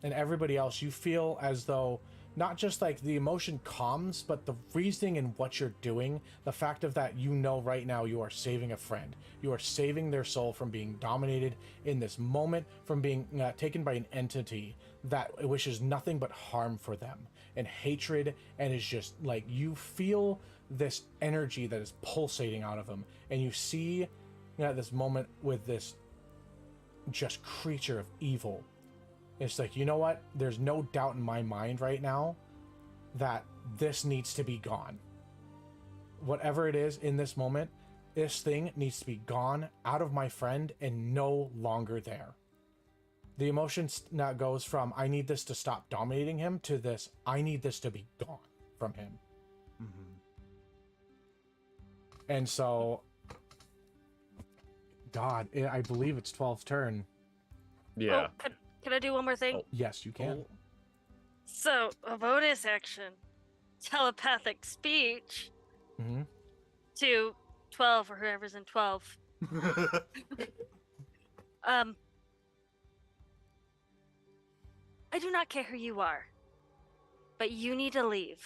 and everybody else, you feel as though not just like the emotion calms, but the reasoning in what you're doing, the fact of that you know right now you are saving a friend. You are saving their soul from being dominated in this moment, from being taken by an entity that wishes nothing but harm for them and hatred, and is just like, you feel this energy that is pulsating out of them, and you see this moment with this just creature of evil. It's like, you know what? There's no doubt in my mind right now that this needs to be gone. Whatever it is in this moment, this thing needs to be gone out of my friend and no longer there. The emotion now goes from, I need this to stop dominating him, to this, I need this to be gone from him. Mm-hmm. And so, God, I believe it's 12's turn. Yeah. Oh, can I do one more thing? Yes, you can. So, a bonus action. Telepathic speech Mm-hmm. to 12 or whoever's in 12. I do not care who you are, but you need to leave.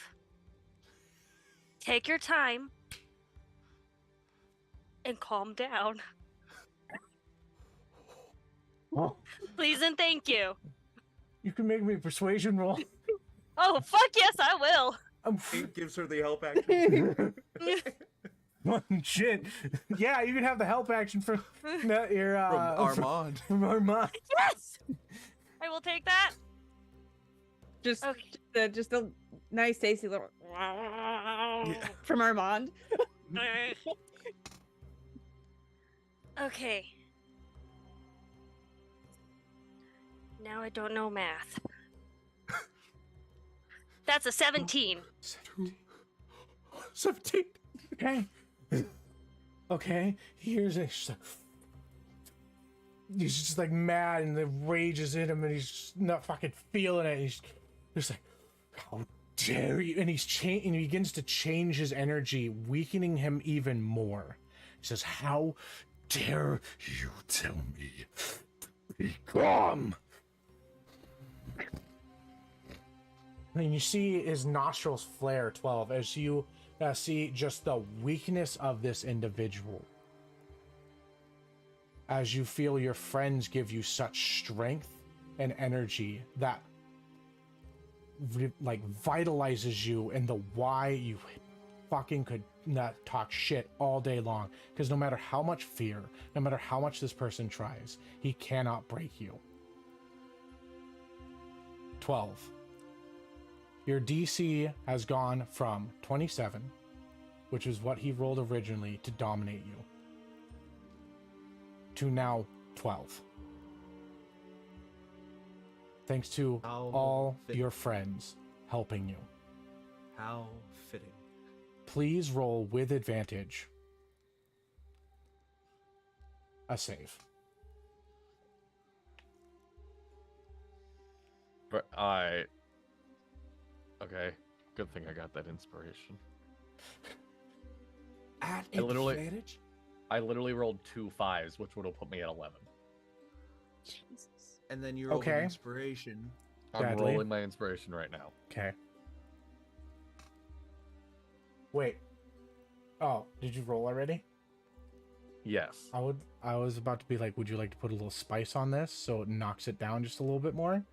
Take your time and calm down. Oh, Please and thank you. you can make me a persuasion roll. Oh, fuck yes, I will. He gives her the help action. Shit. Yeah, you can have the help action from your From Armand. From Armand. Yes! I will take that. Just, Okay. just a nice, tasty little from Armand. Okay. Now I don't know math. That's a 17. 17. Okay. Okay. Here's it. He's just like mad, and the rage is in him, and he's just not fucking feeling it. He's just like, how dare you? And and he begins to change his energy, weakening him even more. He says, how dare you tell me to be calm? And you see his nostrils flare, 12, as you see just the weakness of this individual. As you feel your friends give you such strength and energy that like vitalizes you, and the why you fucking could not talk shit all day long. Because no matter how much fear, no matter how much this person tries, he cannot break you. 12. Your DC has gone from 27, which is what he rolled originally to dominate you, to now 12. Thanks to How all fitting. your friends helping you. How fitting. Please roll with advantage a save. But okay. Good thing I got that inspiration. At I literally- advantage? I literally rolled 2 5s, which would have put me at 11. Jesus. And then you roll Okay. an inspiration. I'm Badly. rolling my inspiration right now. Okay. Wait. Oh, did you roll already? Yes. I was about to be like, would you like to put a little spice on this so it knocks it down just a little bit more?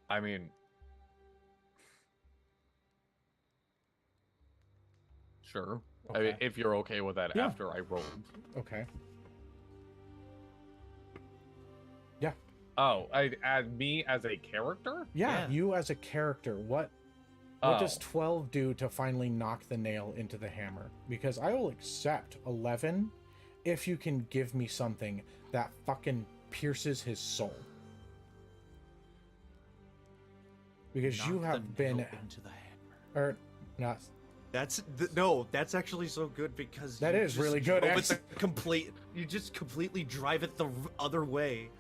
I mean, sure. I mean, Okay. if you're okay with that Yeah. after I rolled. Okay. Oh, I add me as a character? Yeah, Yeah. you as a character, what does 12 do to finally knock the nail into the hammer? Because I will accept 11 if you can give me something that fucking pierces his soul. Because you Knock the have been, nail into the hammer. or not, No, that's actually so good because That you is just really good, drove it actually. You just completely drive it the other way.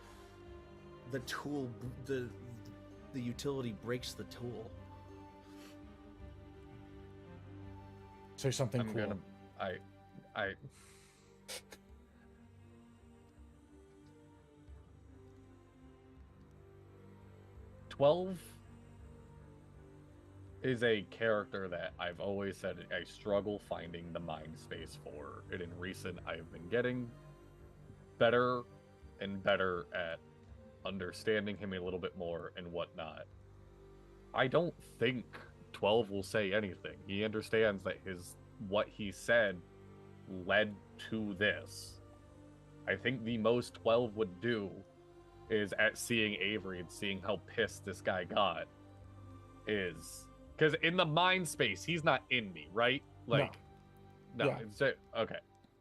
The tool, the utility breaks the tool. say something I'm cool. gonna. I. 12 is a character that I've always said I struggle finding the mind space for. And in recent, I've been getting better and better at understanding him a little bit more and whatnot. I don't think 12 will say anything. He understands that what he said led to this. I think the most 12 would do is at seeing Avery and seeing how pissed this guy got is because in the mind space he's not in me, right? Like no, Yeah. It's okay.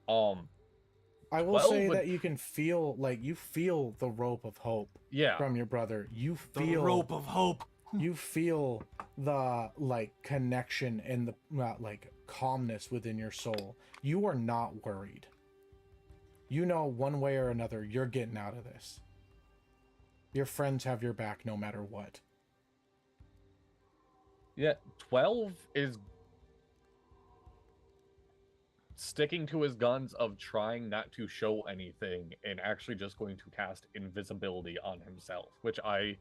I will 12 say would- that you can feel, like, you feel the rope of hope Yeah. from your brother. You The feel rope of hope. you feel the, like, connection and the like calmness within your soul. You are not worried. You know, one way or another, you're getting out of this. Your friends have your back no matter what. Yeah, 12 is sticking to his guns of trying not to show anything and actually just going to cast invisibility on himself, which I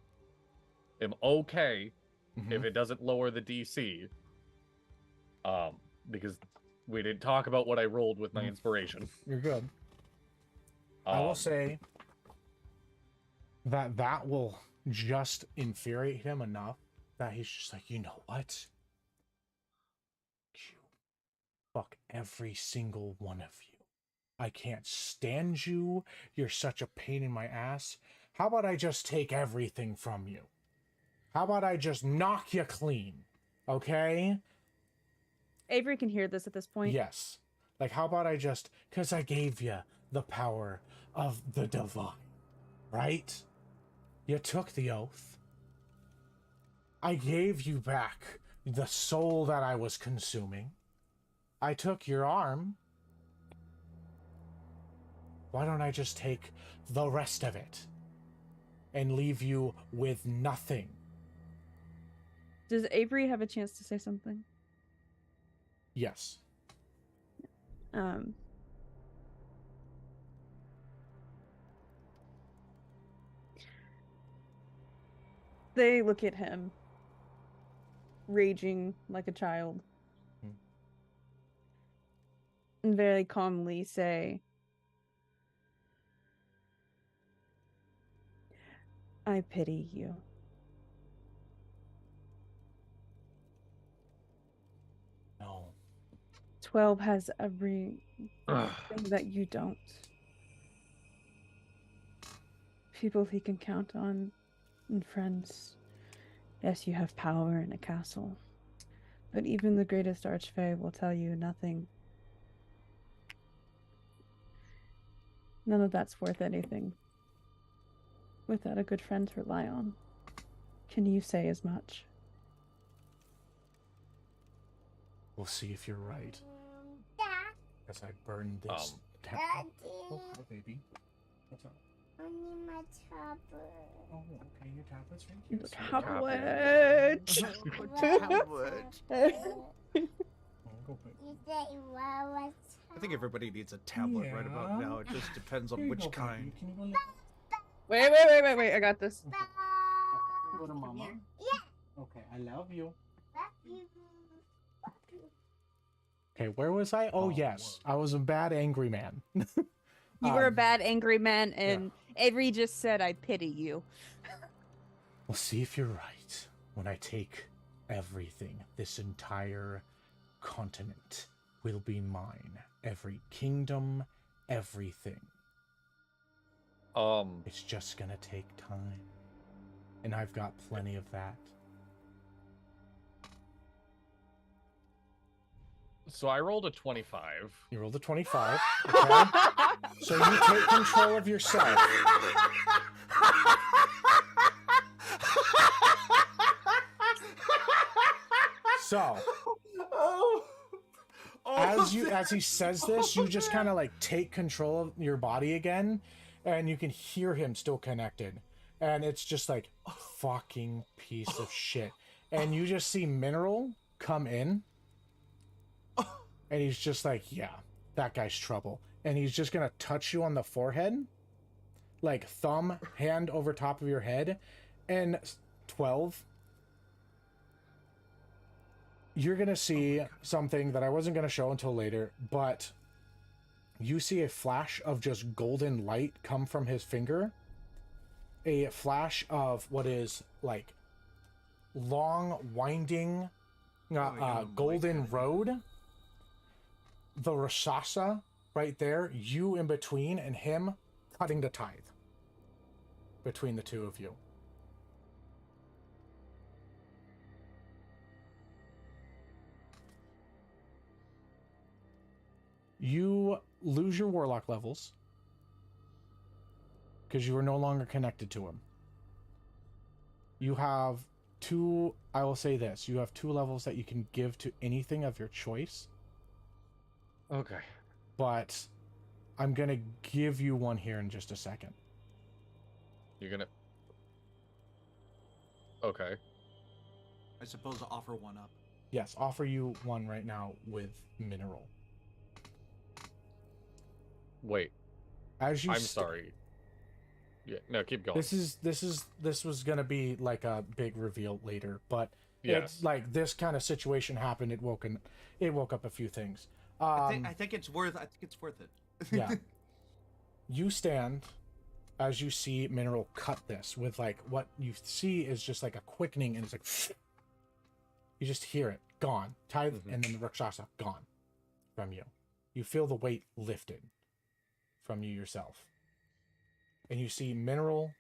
am okay if it doesn't lower the DC. Because we didn't talk about what I rolled with my Mhm. inspiration. You're good. I will Um, say that that will just infuriate him enough that he's just like, you know what? You fuck every single one of you. I can't stand you. You're such a pain in my ass. How about I just take everything from you? How about I just knock you clean? Okay? Avery can hear this at this point. Yes. Like, how about I just, because I gave you the power of the divine, right? You took the oath. I gave you back the soul that I was consuming. I took your arm. Why don't I just take the rest of it and leave you with nothing? Does Avery have a chance to say something? Yes. They look at him, raging like a child, and very calmly say, I pity you. No. 12 has everything Ugh. that you don't. People he can count on, and friends. Yes, you have power in a castle, but even the greatest archfey will tell you nothing. None of that's worth anything without a good friend to rely on. Can you say as much? We'll see if you're right. As I burn this. Daddy, Oh, hi, baby. What's up? I need my tablet. Oh, okay, your tablet's right here. The sweetheart. tablet. I want my tablet. Oh, go pick. Is I think everybody needs a tablet right about now. It just depends on which kind. Wait. I got this. Go to mama. Yeah. Okay, I love you. Okay, where was I? Oh, yes. I was a bad, angry man. You were a bad, angry man, and Avery just said, I pity you. We'll see if you're right when I take everything. This entire continent will be mine. Every kingdom, everything. It's just gonna take time. And I've got plenty of that. So I rolled a 25. You rolled a 25. Okay? So you take control of yourself. So, as he says this, you just kind of like take control of your body again, and you can hear him still connected, and it's just like fucking piece of shit. And you just see Mineral come in, and he's just like, yeah, that guy's trouble, and he's just gonna touch you on the forehead, like thumb, hand over top of your head, and 12. You're going to see something that I wasn't going to show until later, but you see a flash of just golden light come from his finger. A flash of what is like long, winding, golden road. The Rasasa right there, you in between, and him cutting the tithe between the two of you. You lose your warlock levels because you are no longer connected to him. You have two, I will say this, you have 2 levels that you can give to anything of your choice. Okay. But I'm going to give you one here in just a second. You're gonna... Okay. I suppose I'll offer one up. Yes, offer you one right now with Mineral. Wait. As you I'm sorry. Yeah, no, keep going. This was gonna be like a big reveal later, but Yes. it's like this kind of situation happened. It woke up a few things. I think it's worth it. Yeah. You stand as you see Mineral cut this with like what you see is just like a quickening, and it's like you just hear it gone, tithe, and then the Rakshasa gone from you. You feel the weight lifted from you yourself. And you see Mineral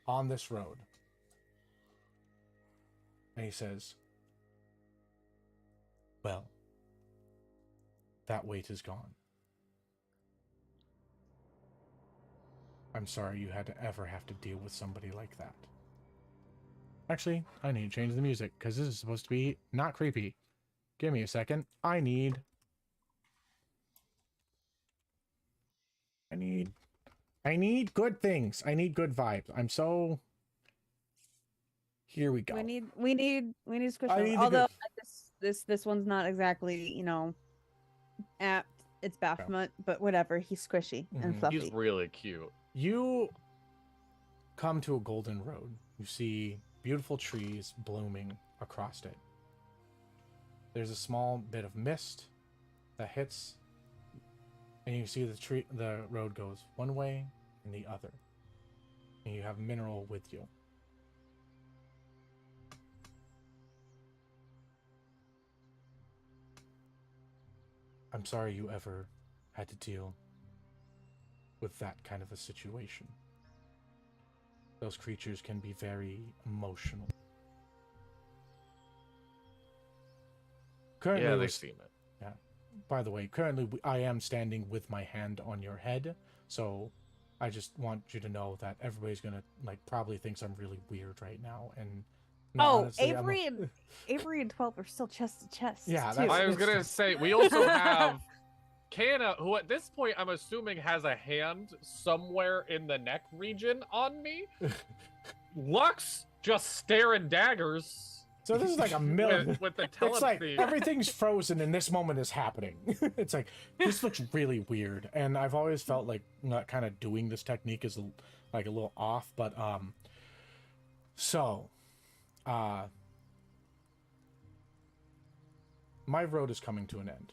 on this road. And he says, well, that weight is gone. I'm sorry you had to ever have to deal with somebody like that. Actually, I need to change the music, because this is supposed to be not creepy. Give me a second. I need good things. I need good vibes. I'm so... Here we go. We need squishy. I need the Although good- this one's not exactly, apt. It's Baphomet, but whatever. He's squishy and Mhm. fluffy. He's really cute. You come to a golden road. You see beautiful trees blooming across it. There's a small bit of mist that hits, and you see the road goes one way and the other. And you have Mineral with you. I'm sorry you ever had to deal with that kind of a situation. Those creatures can be very emotional. Currently, Yeah, they seem it. Yeah. By the way, currently I am standing with my hand on your head, so I just want you to know that everybody's gonna probably thinks I'm really weird right now. And no, Oh, honestly, Avery and 12 are still chest to chest. Yeah, too. that's- I was gonna say, we also have Canna, who at this point I'm assuming has a hand somewhere in the neck region on me. Lux just staring daggers, So this is like a million. with the It's like telepathy. everything's frozen and this moment is happening. It's like, this looks really weird. And I've always felt like not kind of doing this technique is like a little off, but my road is coming to an end.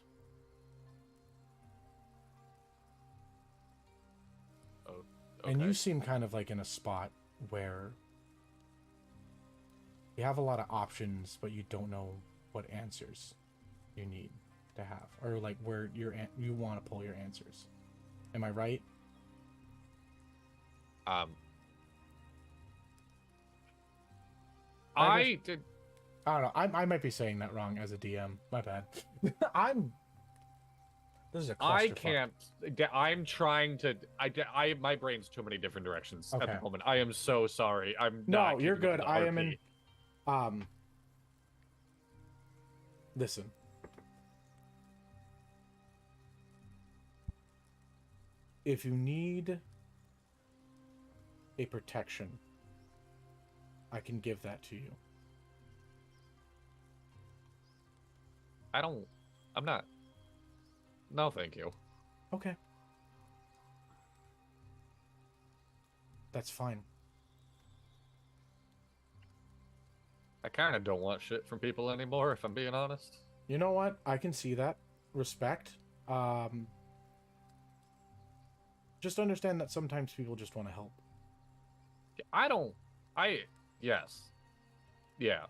Oh, And you okay. seem kind of like in a spot where you have a lot of options, but you don't know what answers you need to have, or like where you want to pull your answers. Am I right? I did. I don't know. I might be saying that wrong as a DM. My bad. This is a I clusterfuck. can't. I'm trying to. My brain's too many different directions at Okay. the moment. I am so sorry. I'm No, not you're keeping up good. with the I am in. RP. Listen. If you need a protection, I can give that to you. I'm not. No, thank you. Okay. That's fine. I kind of don't want shit from people anymore, if I'm being honest. You know what? I can see that. Respect. Just understand that sometimes people just want to help. Yes. Yeah.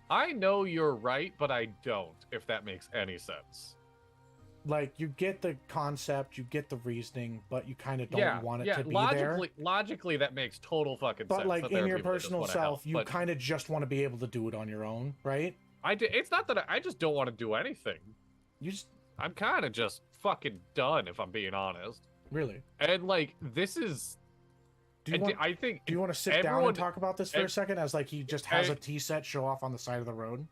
I know you're right, but I don't, if that makes any sense. Like, you get the concept, you get the reasoning, but you kind of don't want it to be there. Logically, that makes total fucking sense. But like that there in are your people that just personal wanna self, help, you but kind of just want to be able to do it on your own, right? it's not that I just don't want to do anything. You just I'm kind of just fucking done, if I'm being honest. really. And like, this is. Do you want? I think. Do you want to sit down everyone- and talk about this for a second, as like he just has a I- tea set show off on the side of the road?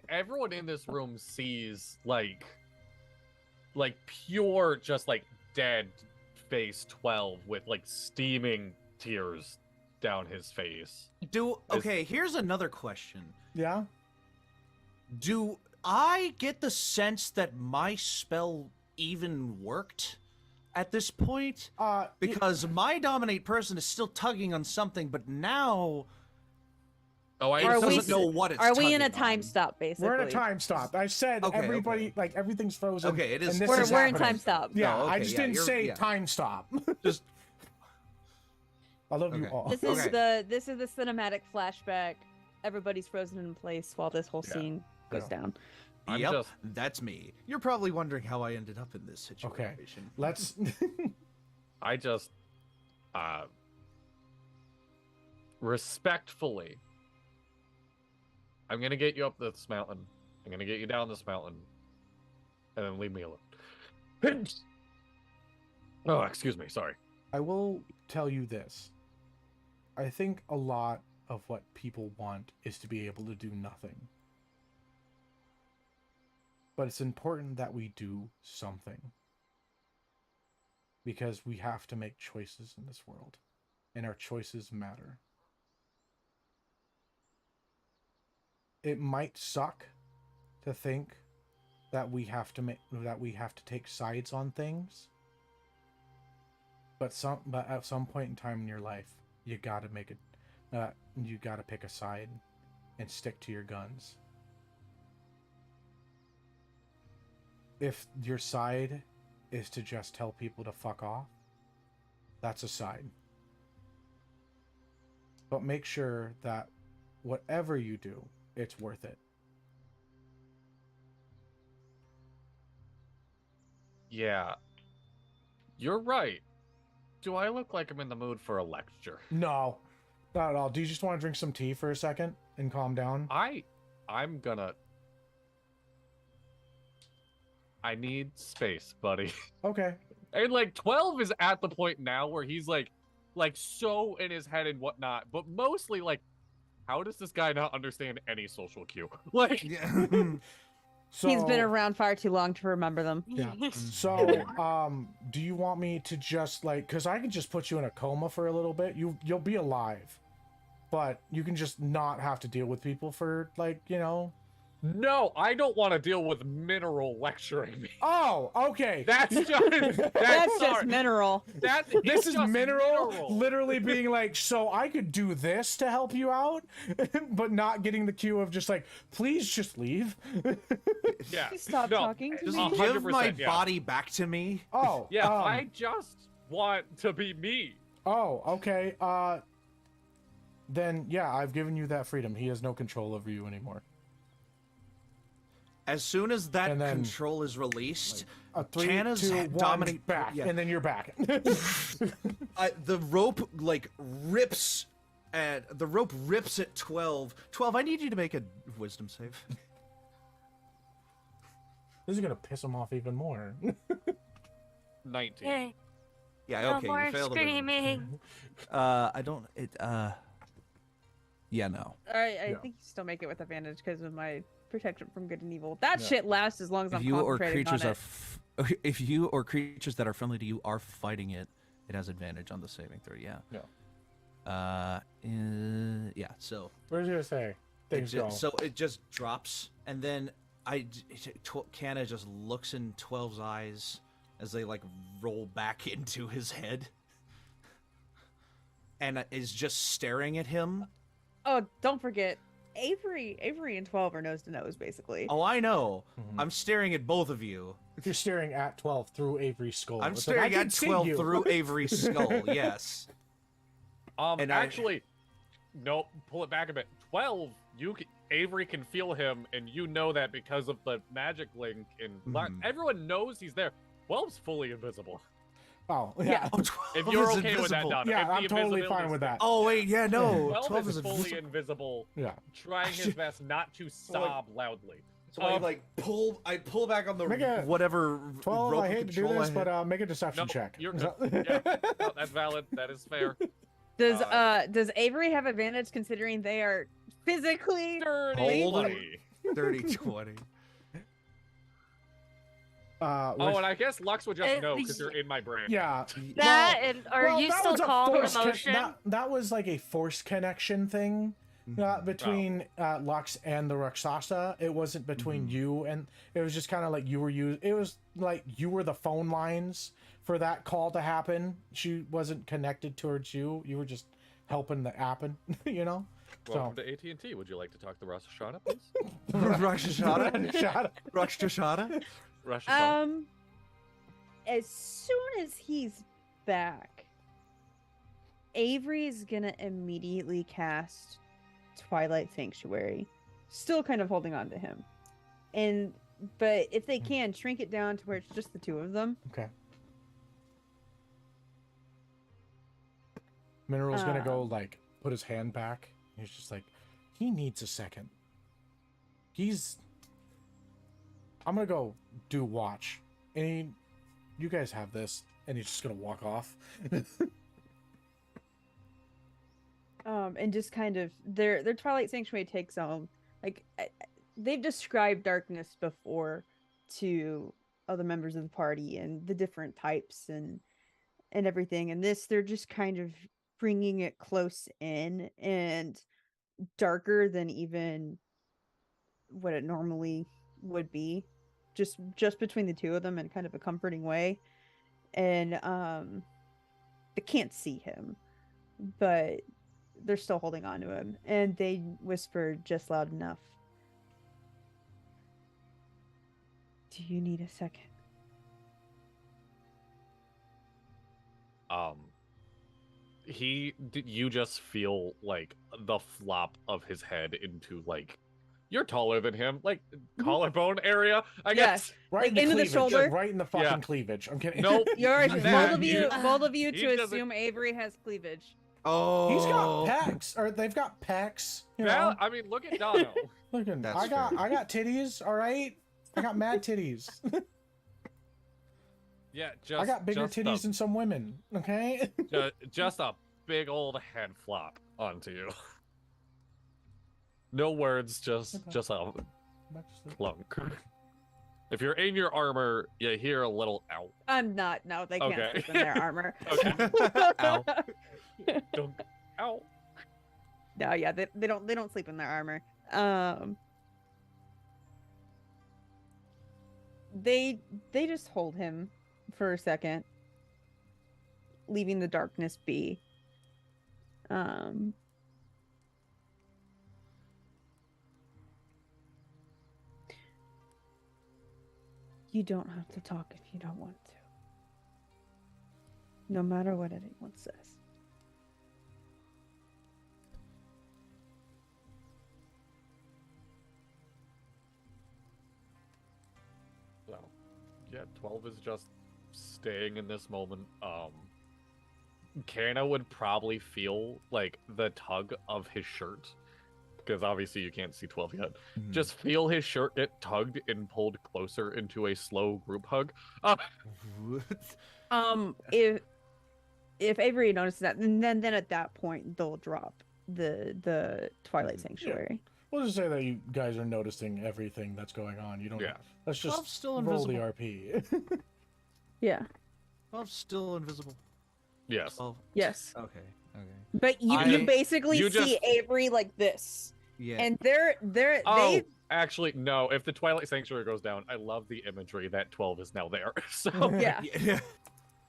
Everyone in this room sees like pure, just like dead face 12 with like steaming tears down his face. Okay, here's another question. Yeah. Do I get the sense that my spell even worked at this point? Because my dominate person is still tugging on something, but now Oh, it Are we doesn't know what it's Are we in a tugging time on. stop, basically? We're in a time stop. I said Okay, everybody, okay. like everything's frozen. Okay, it is- and this We're is in happening. time stop. Yeah, Oh, I okay, just yeah, didn't you're- say yeah. time stop. Just I love you Okay. all. This is Okay. this is the cinematic flashback. Everybody's frozen in place while this whole Yeah. scene goes Yeah. down. I'm yep, just- that's me. You're probably wondering how I ended up in this situation. Okay. Let's. I just respectfully, I'm gonna get you up this mountain. I'm gonna get you down this mountain, and then leave me alone. Oh, excuse me. Sorry. I will tell you this. I think a lot of what people want is to be able to do nothing. But it's important that we do something. Because we have to make choices in this world. And our choices matter. It might suck to think that we have to take sides on things. But at some point in time in your life, you gotta you gotta pick a side and stick to your guns. If your side is to just tell people to fuck off, that's a side. But make sure that whatever you do, it's worth it. Yeah, you're right. Do I look like I'm in the mood for a lecture? No, not at all. Do you just want to drink some tea for a second and calm down? I'm gonna. I need space, buddy. Okay. And like 12 is at the point now where he's like so in his head and whatnot, but mostly like, how does this guy not understand any social cue? Like, Yeah. So, He's been around far too long to remember them. Yeah. So, do you want me to just like, because I can just put you in a coma for a little bit. You'll be alive. but you can just not have to deal with people for like, you know. No, I don't want to deal with Mineral lecturing me. Oh, okay. That's just That's just Mineral. This is just Mineral literally being like, so I could do this to help you out, but not getting the cue of just like, please just leave. Yeah. Stop talking to Just me. give my 100%, yeah. body back to me. Oh, Yeah, I just want to be me. Oh, okay. Then yeah, I've given you that freedom. He has no control over you anymore. As soon as that And then, control is released, A 3, Canna's 2, 1, dominate back, yeah. and then you're back. The rope like rips at 12. 12, I need you to make a wisdom save. This is gonna piss him off even more. 19. Yay. Yeah, No okay, more you failed the wisdom. screaming. I don't yeah, no. I Yeah. think you still make it with advantage because of my protection from good and evil. That Yeah. shit lasts as long as If I'm you or concentrating creatures on are it. if you or creatures that are friendly to you are fighting it, it has advantage on the saving throw, yeah. Yeah, so What was you gonna say? Things go. so it just drops, and then Canna just looks in 12's eyes as they like roll back into his head, and is just staring at him. Oh, don't forget, Avery and 12 are nose to nose, basically. Oh, I know. Mhm. I'm staring at both of you. You're staring at 12 through Avery's skull. I'm It's like, I staring can at see 12 you. through Avery's skull. Yes. And Actually, nope. Pull it back a bit. 12. Avery can feel him, and you know that because of the magic link. And everyone knows he's there. 12's fully invisible. Oh, yeah. Oh, 12 If you're is okay with that, invisible. Donna. Yeah, if the I'm totally fine invisibility's with that. Oh wait, yeah, no. 12 is is fully invisible, Yeah. trying his best not to sob loudly. So I pull back on the Make a- whatever 12, rope I of hate to do control this, I but had. make a deception No, check. you're good. Yeah, no, that's valid. That is fair. Does Avery have advantage considering they are physically Hold on. 30. 30, 20. Oh, and I guess Lux would just Uh, know because you're in my brain. yeah. That Well- and are well, you that still was a calm force emotion? that was like a force connection thing between Lux and the Rakshasa. It wasn't between you and it was just kind of like it was like you were the phone lines for that call to happen. She wasn't connected towards you. You were just helping the happen, you know? Welcome to AT&T. Would you like to talk to Rosh Hashanah, please? Rakshashada? Shut Rakshashada? Rosh Hashanah. As soon as he's back, Avery's gonna immediately cast Twilight Sanctuary, still kind of holding on to him. But if they can, shrink it down to where it's just the two of them. Okay. Mineral's gonna go like put his hand back. He's just like, he needs a second. I'm gonna go do watch. And you guys have this, and he's just gonna walk off. And just kind of their Twilight Sanctuary takes on they've described darkness before to other members of the party and the different types and everything, and this they're just kind of bringing it close in and darker than even what it normally would be, just between the two of them in kind of a comforting way. And they can't see him, but they're still holding on to him, and they whisper just loud enough. Do you need a second? You just feel like the flop of his head into like, you're taller than him, like collarbone area, I guess. Right Like, into the cleavage, shoulder? right in the fucking Yeah. cleavage. I'm kidding. Nope. You're That- both of you he to doesn't- assume Avery has cleavage. Oh. He's got pecs, or they've got pecs. You know, I mean, look at Dono. look at That's I got fair. titties. All right, I got mad titties. Yeah, just I got bigger just titties a, than some women. Okay. just a big old head flop onto you. No words, just a clunk. If you're in your armor, you hear a little ow. I'm not. No, they can't Okay. sleep in their armor. Okay. Ow. Dunk. Ow. No, yeah, they don't sleep in their armor. They just hold him for a second, leaving the darkness be. You don't have to talk if you don't want to. No matter what anyone says. So, yeah, 12 is just staying in this moment. Canna would probably feel like the tug of his shirt, because obviously you can't see 12 yet. Just feel his shirt get tugged and pulled closer into a slow group hug. If Avery notices that, then at that point they'll drop the Twilight Sanctuary. We'll just say that you guys are noticing everything that's going on. You don't. Yeah. Let's just 12's still roll the invisible. RP. Yeah. 12's still invisible. Yes. 12. Yes. Okay. But you basically you see just- Avery like this. Yeah. And Oh, actually, no. If the Twilight Sanctuary goes down, I love the imagery that 12 is now there. So yeah.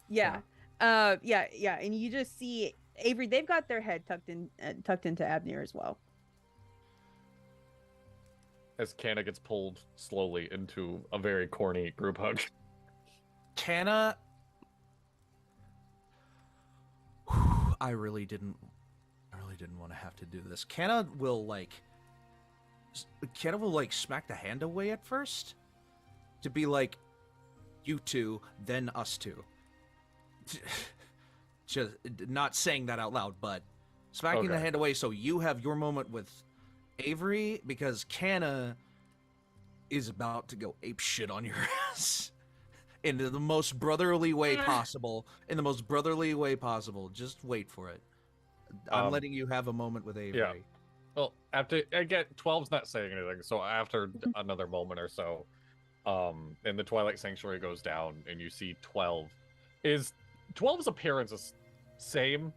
Yeah. Yeah. And you just see Avery, they've got their head tucked into Abner as well. as Canna gets pulled slowly into a very corny group hug. Canna, I really didn't want to have to do this. Canna will smack the hand away at first to be like, you two, then us two. Just not saying that out loud, but smacking the hand away so you have your moment with Avery, because Canna is about to go ape shit on your ass in the most brotherly way possible. Just wait for it. I'm letting you have a moment with Avery. Yeah. Well, after again, 12's not saying anything, so after another moment or so, and the Twilight Sanctuary goes down, and you see 12. Is 12's appearance is same?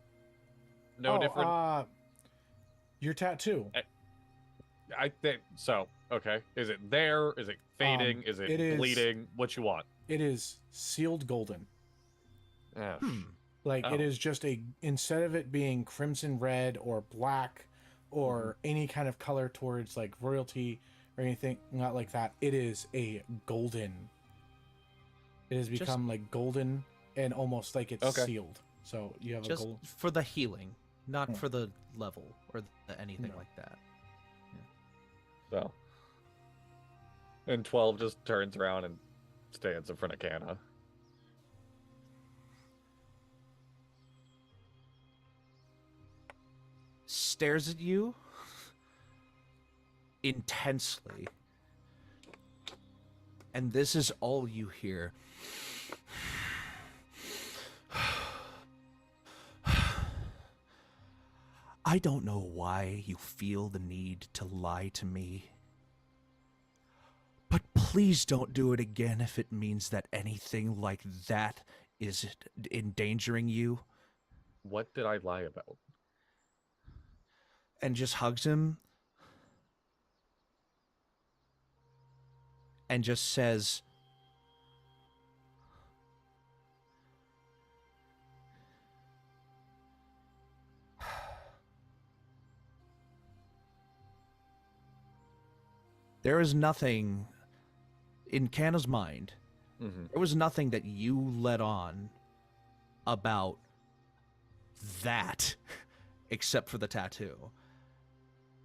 No different. Your tattoo. I think so. Okay. Is it there? Is it fading? Is it bleeding? What you want? It is sealed golden. Yeah. It is just instead of it being crimson red or black or any kind of color towards like royalty or anything, not like that. It is a golden. It has become like golden and almost like it's sealed. So you have just a gold for the healing, not for the level or anything like that. So. And 12 just turns around and stands in front of Canna. Stares at you intensely. And this is all you hear. I don't know why you feel the need to lie to me. But please don't do it again if it means that anything like that is endangering you. What did I lie about? And just hugs him. And just says, there is nothing in Canna's mind. There was nothing that you let on about that except for the tattoo.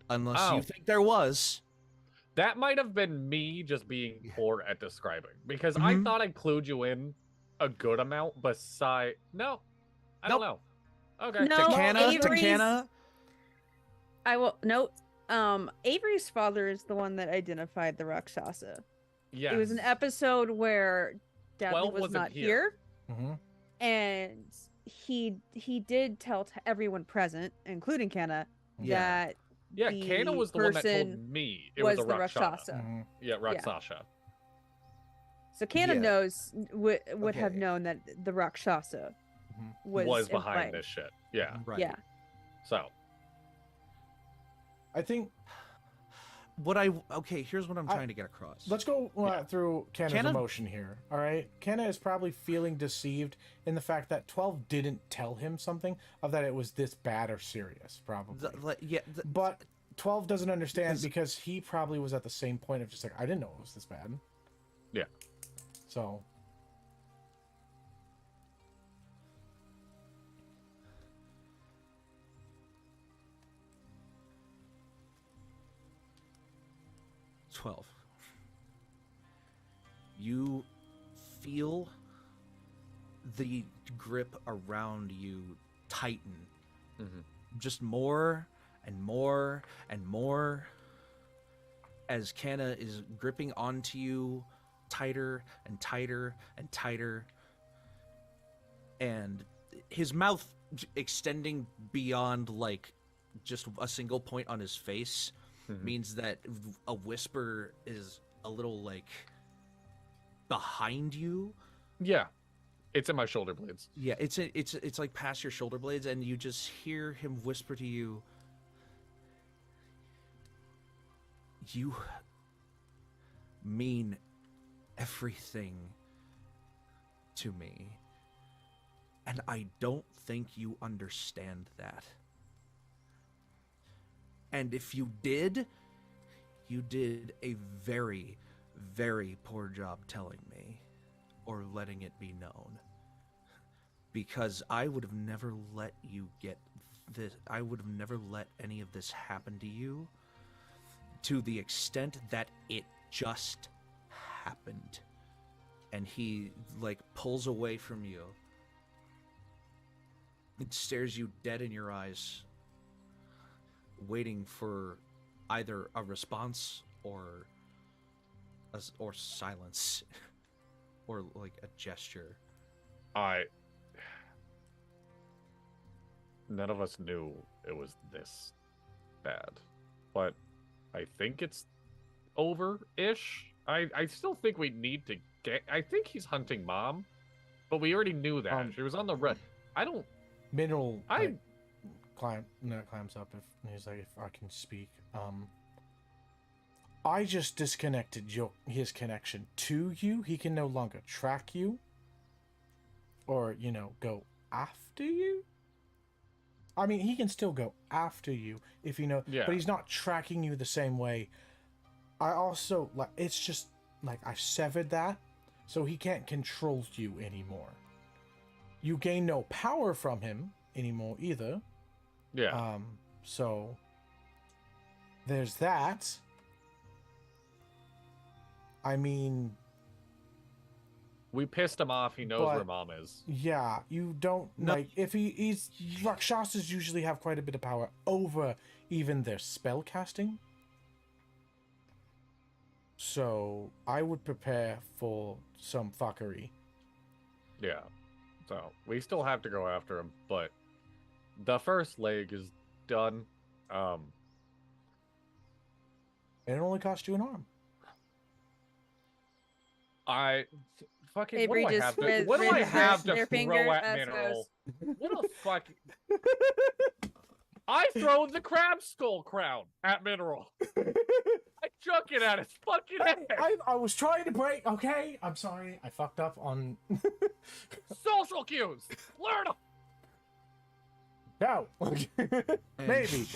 Unless you think there was. That might have been me just being poor at describing, because I thought I'd clued you in a good amount. Beside, no, I don't know. Okay, No, To Avery's- Canna. I will note. Avery's father is the one that identified the Rakshasa. yeah, It was an episode where Dudley 12 was wasn't not here. here, and he did tell everyone present, including Canna, that Yeah, the Canna was the one that told person me it was was a the Rakshasa. Rakshasa. Yeah, Rakshasa. So Canna Yeah. knows would have Okay. known that the Rakshasa was Was in behind play. this shit. Yeah. Right. Yeah. So, I think Here's what I'm trying to get across. let's go through Canna's Canna- emotion here. All right, Canna is probably feeling deceived in the fact that 12 didn't tell him something of that it was this bad or serious, probably. But 12 doesn't understand because he probably was at the same point of just like, I didn't know it was this bad. Yeah. So. You feel the grip around you tighten. Just more and more and more as Canna is gripping onto you tighter and tighter and tighter, and his mouth extending beyond like just a single point on his face means that a whisper is a little like behind you. Yeah, it's in my shoulder blades. Yeah, it's like past your shoulder blades, and you just hear him whisper to you, "You mean everything to me, and I don't think you understand that. And if you did, you did a very, very poor job telling me, or letting it be known. Because I would have never let you get this, I would have never let any of this happen to you to the extent that it just happened." And he, like, pulls away from you. It stares you dead in your eyes, waiting for either a response or silence, or like a gesture. None of us knew it was this bad, but I think it's over-ish. I still think we need to get. I think he's hunting Mom, but we already knew that she was on the run. I don't. Mineral climbs up if he's like, if I can speak. I just disconnected his connection to you. He can no longer track you, or go after you. I mean, he can still go after you if but he's not tracking you the same way. I also it's just like I've severed that, so he can't control you anymore. You gain no power from him anymore either. Yeah. So there's that. I mean, we pissed him off. He knows where Mom is. Yeah, you don't if he's Rakshasas usually have quite a bit of power over even their spell casting. So I would prepare for some fuckery. Yeah. So we still have to go after him, but the first leg is done. And it only cost you an arm. Fucking Avery what do I just have to, raised- what do I raised have their to finger throw at as Mineral? What a fuck! I throw the crab skull crown at Mineral. I chuck it at his fucking head. I was trying to break. Okay, I'm sorry. I fucked up on. Social cues. Learn them. No. Maybe.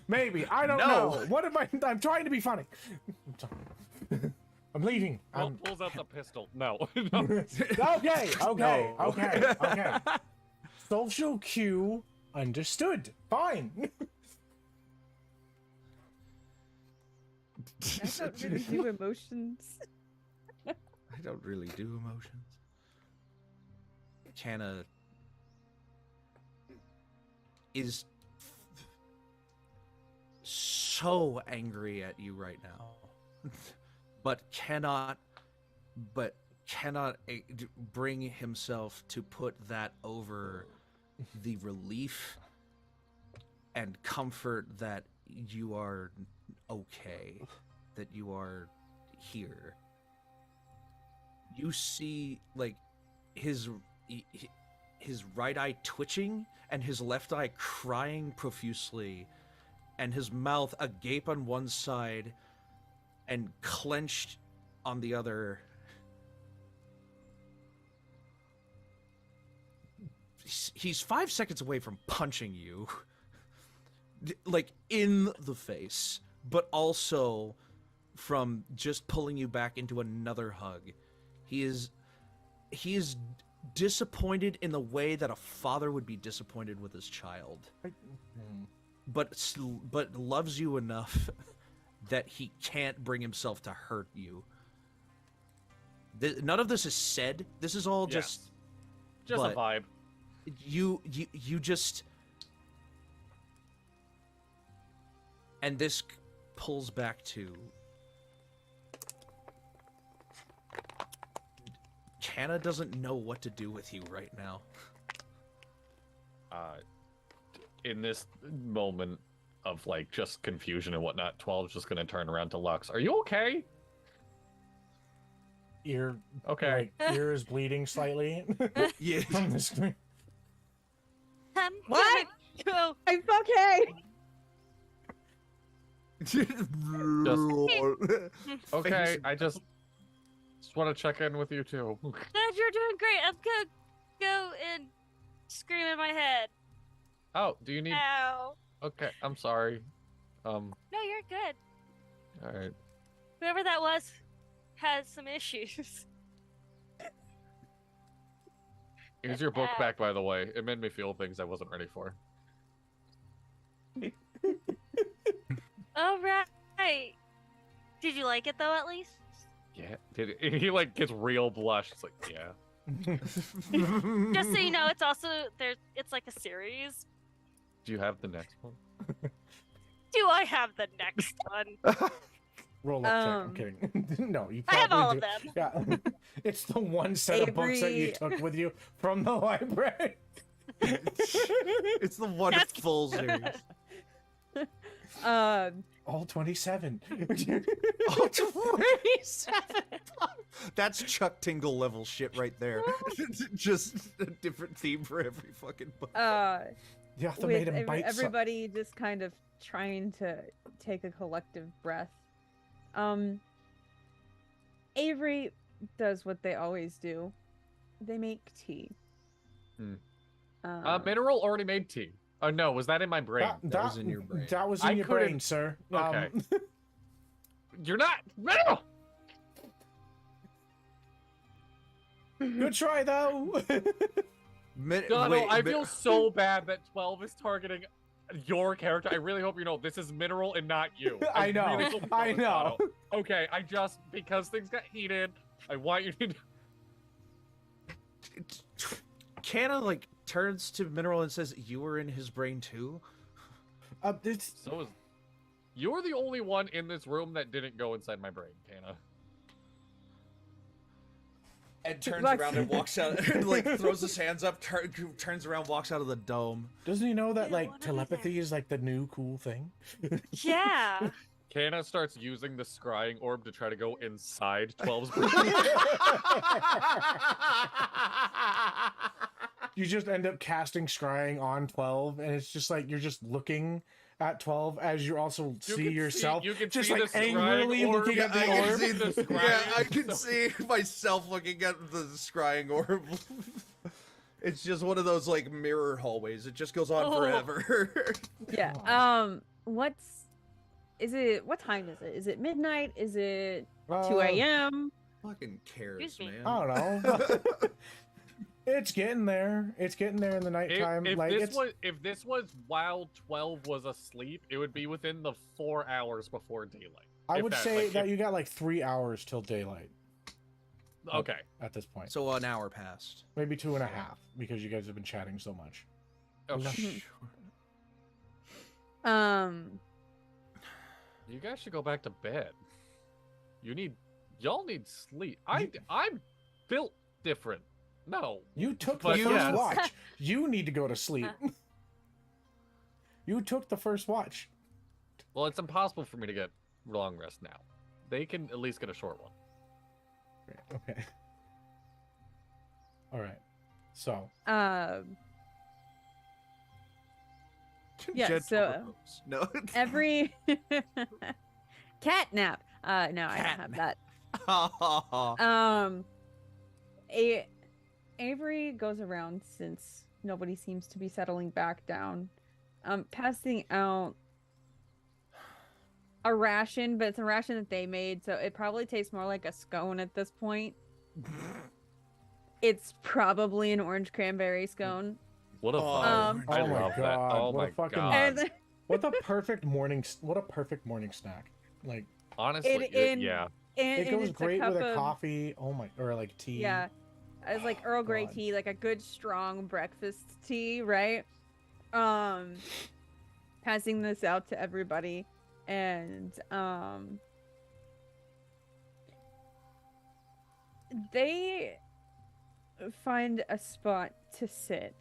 Maybe. I don't know. What am I? I'm trying to be funny. I'm sorry. I'm leaving. Well, pulls out the pistol. No. No. Okay. Social cue understood. Fine. I don't really do emotions. I don't really do emotions. Canna is so angry at you right now, but cannot bring himself to put that over the relief and comfort that you are okay, that you are here. You see, like, his right eye twitching and his left eye crying profusely and his mouth agape on one side and clenched on the other. He's 5 seconds away from punching you, like in the face, but also from just pulling you back into another hug. He is disappointed in the way that a father would be disappointed with his child, but loves you enough that he can't bring himself to hurt you. None of this is said. This is all just a vibe. You just, and this pulls back to Canna doesn't know what to do with you right now. In this moment of like just confusion and whatnot, 12's just gonna turn around to Lux. Are you okay? Ear. Okay. Like, ear is bleeding slightly. Yeah. From the screen. What? Go. I'm okay. Okay, I just want to check in with you too. Dad, you're doing great. I'm gonna go and scream in my head. Oh, do you need? Ow. Okay, I'm sorry. No, you're good. All right. Whoever that was has some issues. Here's your book back, by the way. It made me feel things I wasn't ready for. All right. Did you like it though, at least? Yeah. Did it, he like gets real blush? It's like, yeah. Just so you know, it's also it's like a series. Do you have the next one? Do I have the next one? Roll up check. I'm kidding. No, you I have all probably of do. them. Yeah. It's the one set of books that you Avery- took with you from the library. It's the one That's- full series. All 27. Oh, 27! That's Chuck Tingle level shit right there. Just a different theme for every fucking book. The author made him bite some- everybody just kind of trying to take a collective breath. Avery does what they always do. They make tea. Mineral already made tea. Oh no, was that in my brain? That was in your brain. That was in I your brain, couldn't- sir. Okay. You're not Mineral. Good try, though. No, I feel so bad that 12 is targeting your character. I really hope you know this is Mineral and not you. I know. really hope you I it's know. Otto. Okay, I just because things got heated, I want you to. Canna like turns to Mineral and says, "You were in his brain too." It's So is you're the only one in this room that didn't go inside my brain, Canna. And turns Like- around and walks out, and like throws his hands up, turns around, walks out of the dome. doesn't he know that Yeah, like what are telepathy they? is like the new cool thing? Yeah. Canna starts using the scrying orb to try to go inside 12's brain. You just end up casting scrying on 12, and it's just like you're just looking at 12 as you also see yourself You can just see like the scrying angrily orb. looking at the can orb. see the scrying. Yeah, I can see myself looking at the scrying orb. It's just one of those like mirror hallways. It just goes on Oh. forever. Yeah. What time is it? Is it midnight? Is it 2 a.m.? Fucking cares, Excuse me. man. I don't know. It's getting there. It's getting there in the nighttime. If this was while 12 was asleep, it would be within the 4 hours before daylight. I if would that, say like, that if- you got like 3 hours till daylight Okay. at this point. So an hour passed. Maybe 2.5 because you guys have been chatting so much. Okay. You guys should go back to bed. Y'all need sleep. I'm built different. No. You took But the first yes. watch. You need to go to sleep. You took the first watch. Well, it's impossible for me to get long rest now. They can at least get a short one. Okay. All right. So Yeah, Gentle so- repose. No. Every catnap. No, I don't have that. Avery goes around, since nobody seems to be settling back down, passing out a ration, but it's a ration that they made, so it probably tastes more like a scone at this point. It's probably an orange cranberry scone. What a Oh, vibe. I oh my love that. God, Oh what my a fucking- god. And What a perfect morning snack. Like Honestly, yeah. it goes it's great cup with a of, coffee. Oh my, or like tea. yeah, it's like Earl Grey God. tea, like a good strong breakfast tea, right? Passing this out to everybody, and they find a spot to sit,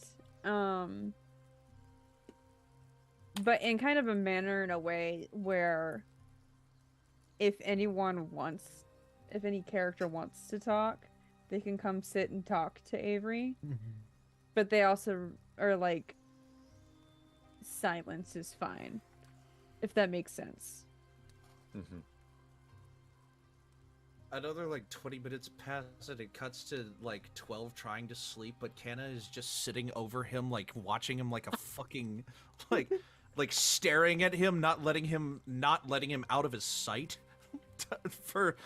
but in kind of a manner, in a way where if any character wants to talk, they can come sit and talk to Avery. But they also are like, silence is fine, if that makes sense. Mhm. Another like 20 minutes pass and it cuts to like 12 trying to sleep, but Canna is just sitting over him, like watching him like a fucking like staring at him, not letting him out of his sight for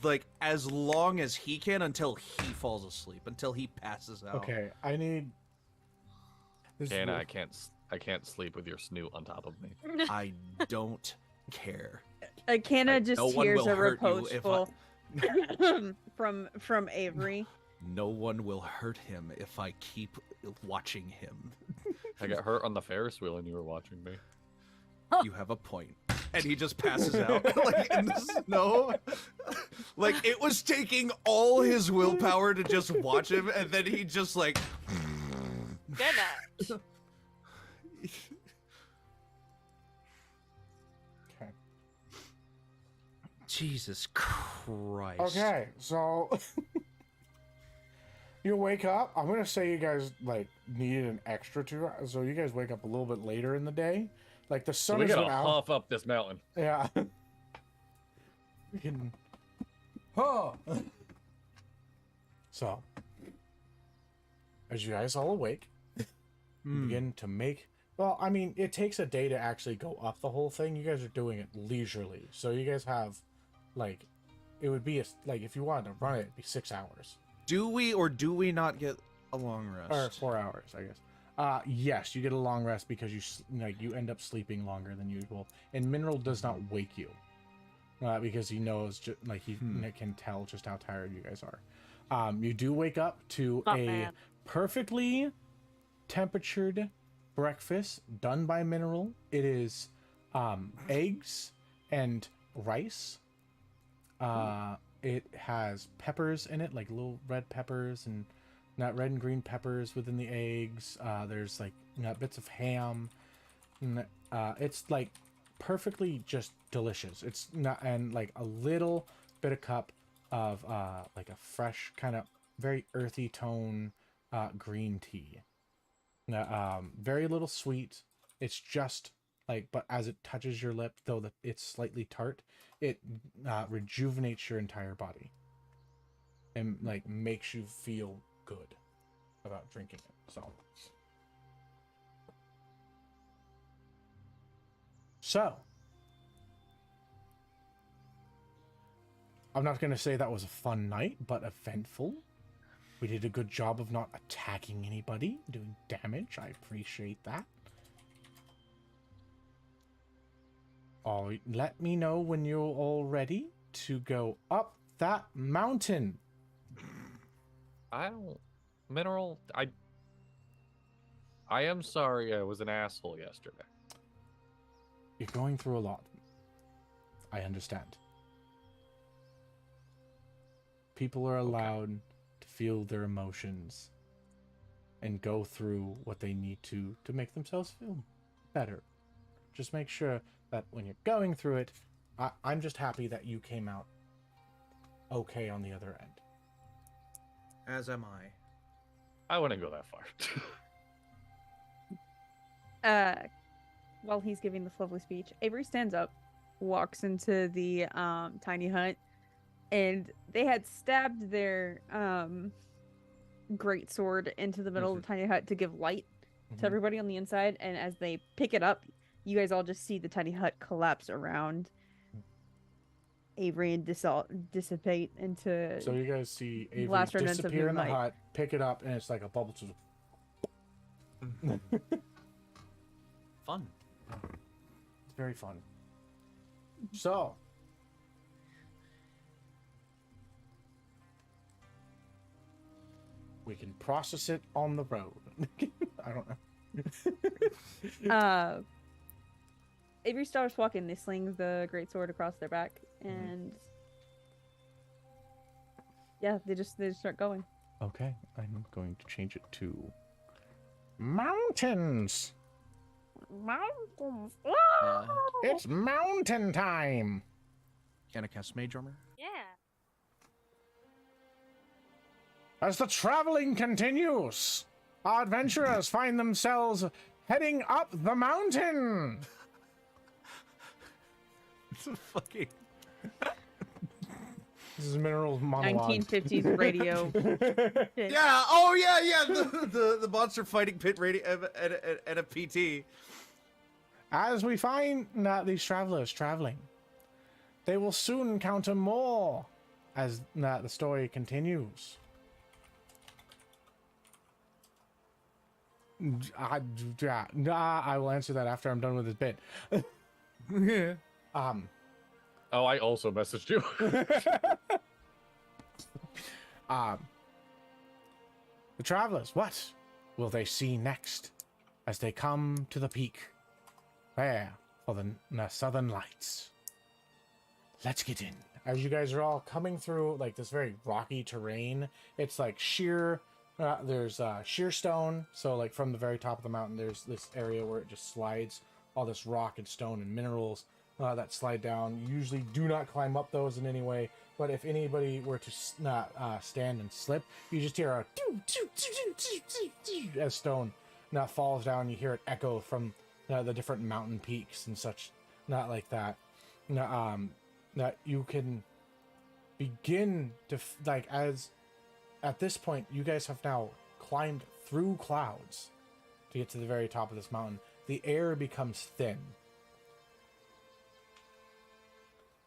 like as long as he can, until he falls asleep, until he passes out. Okay, I need. This is Canna, real- I can't sleep with your snoot on top of me. I don't care. Canna just no one hears will a hurt you if I- reproachful from Avery. No one will hurt him if I keep watching him. I got hurt on the Ferris wheel and you were watching me. You have a point. And he just passes out like in the snow. Like it was taking all his willpower to just watch him, and then he just like Good night. Okay. Jesus Christ. Okay, so you wake up. I'm gonna say you guys like needed an extra 2 hours, so you guys wake up a little bit later in the day. Like the So sun we is gotta out. huff up this mountain. Yeah. We can. Oh. So, as you guys all awake, you begin to make. Well, I mean, it takes a day to actually go up the whole thing. You guys are doing it leisurely, so you guys have, like, it would be like if you wanted to run it, it'd be 6 hours Do we or do we not get a long rest? or 4 hours, I guess. Yes, you get a long rest because you end up sleeping longer than usual, and Mineral does not wake you. Because he knows, he can tell just how tired you guys are. You do wake up to Oh, a man. perfectly temperatured breakfast done by Mineral. It is eggs and rice. It has peppers in it, like little red peppers, and not red and green peppers within the eggs. There's like bits of ham. It's like perfectly just delicious. It's not, and like a little bit of cup of like a fresh kind of very earthy tone green tea. Very little sweet. It's just like, but as it touches your lip, though that it's slightly tart, it rejuvenates your entire body and like makes you feel good about drinking it. So, I'm not going to say that was a fun night, but eventful. We did a good job of not attacking anybody, doing damage. I appreciate that. Let me know when you're all ready to go up that mountain. Mineral, I am sorry I was an asshole yesterday. You're going through a lot. I understand. People are allowed to feel their emotions and go through what they need to make themselves feel better. Just make sure that when you're going through it, I'm just happy that you came out okay on the other end. As am I. I wouldn't go that far. while he's giving this lovely speech, Avery stands up, walks into the tiny hut, and they had stabbed their great sword into the middle of the tiny hut to give light to everybody on the inside. And as they pick it up, you guys all just see the tiny hut collapse around Avery and dissipate into. So you guys see Avery Blast remnants of disappear in the moonlight. hut, pick it up, and it's like a bubble. Fun. It's very fun. So, we can process it on the road. I don't know. Avery starts walking. They sling the great sword across their back, and yeah, they just start going. Okay, I'm going to change it to mountains. Mountains. It's mountain time. Can I cast Mage Armor? Yeah. As the traveling continues, our adventurers find themselves heading up the mountain. Fucking. This is Mineral's monologue. 1950s radio. Yeah. Oh yeah. The monster fighting pit radio and a PT. As we find these travelers traveling, they will soon encounter more as the story continues. I will answer that after I'm done with this bit. Oh, I also messaged you. The travelers, what will they see next as they come to the peak? There for the southern lights. Let's get in. As you guys are all coming through like this very rocky terrain, it's like sheer. There's sheer stone. So like from the very top of the mountain, there's this area where it just slides. All this rock and stone and minerals that slide down. You usually do not climb up those in any way. But if anybody were to stand and slip, you just hear a as stone falls down. You hear it echo from the different mountain peaks and such. Not like that. That you can begin to as at this point you guys have now climbed through clouds to get to the very top of this mountain. The air becomes thin.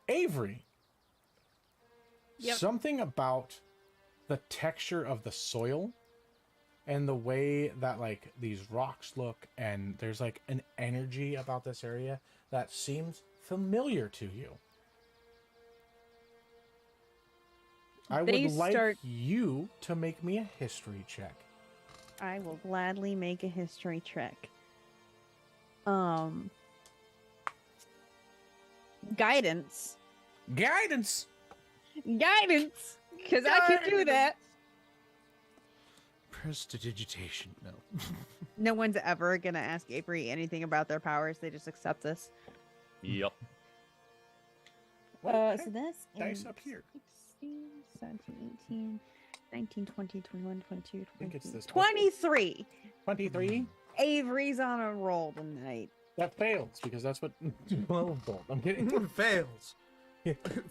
Avery, Yep. Something about the texture of the soil and the way that like these rocks look, and there's like an energy about this area that seems familiar to you. I would like you to make me a history check. I will gladly make a history check. Guidance. Guidance. Guidance, because I can do that. Prestidigitation. No. No one's ever gonna ask Avery anything about their powers. They just accept this. Yep. What So this dice is up here? 16, 17, 18, 19, 20, 21, 22, think it's this 23. 23. Avery's on a roll tonight. That fails because that's what. Well, I'm kidding. Fails.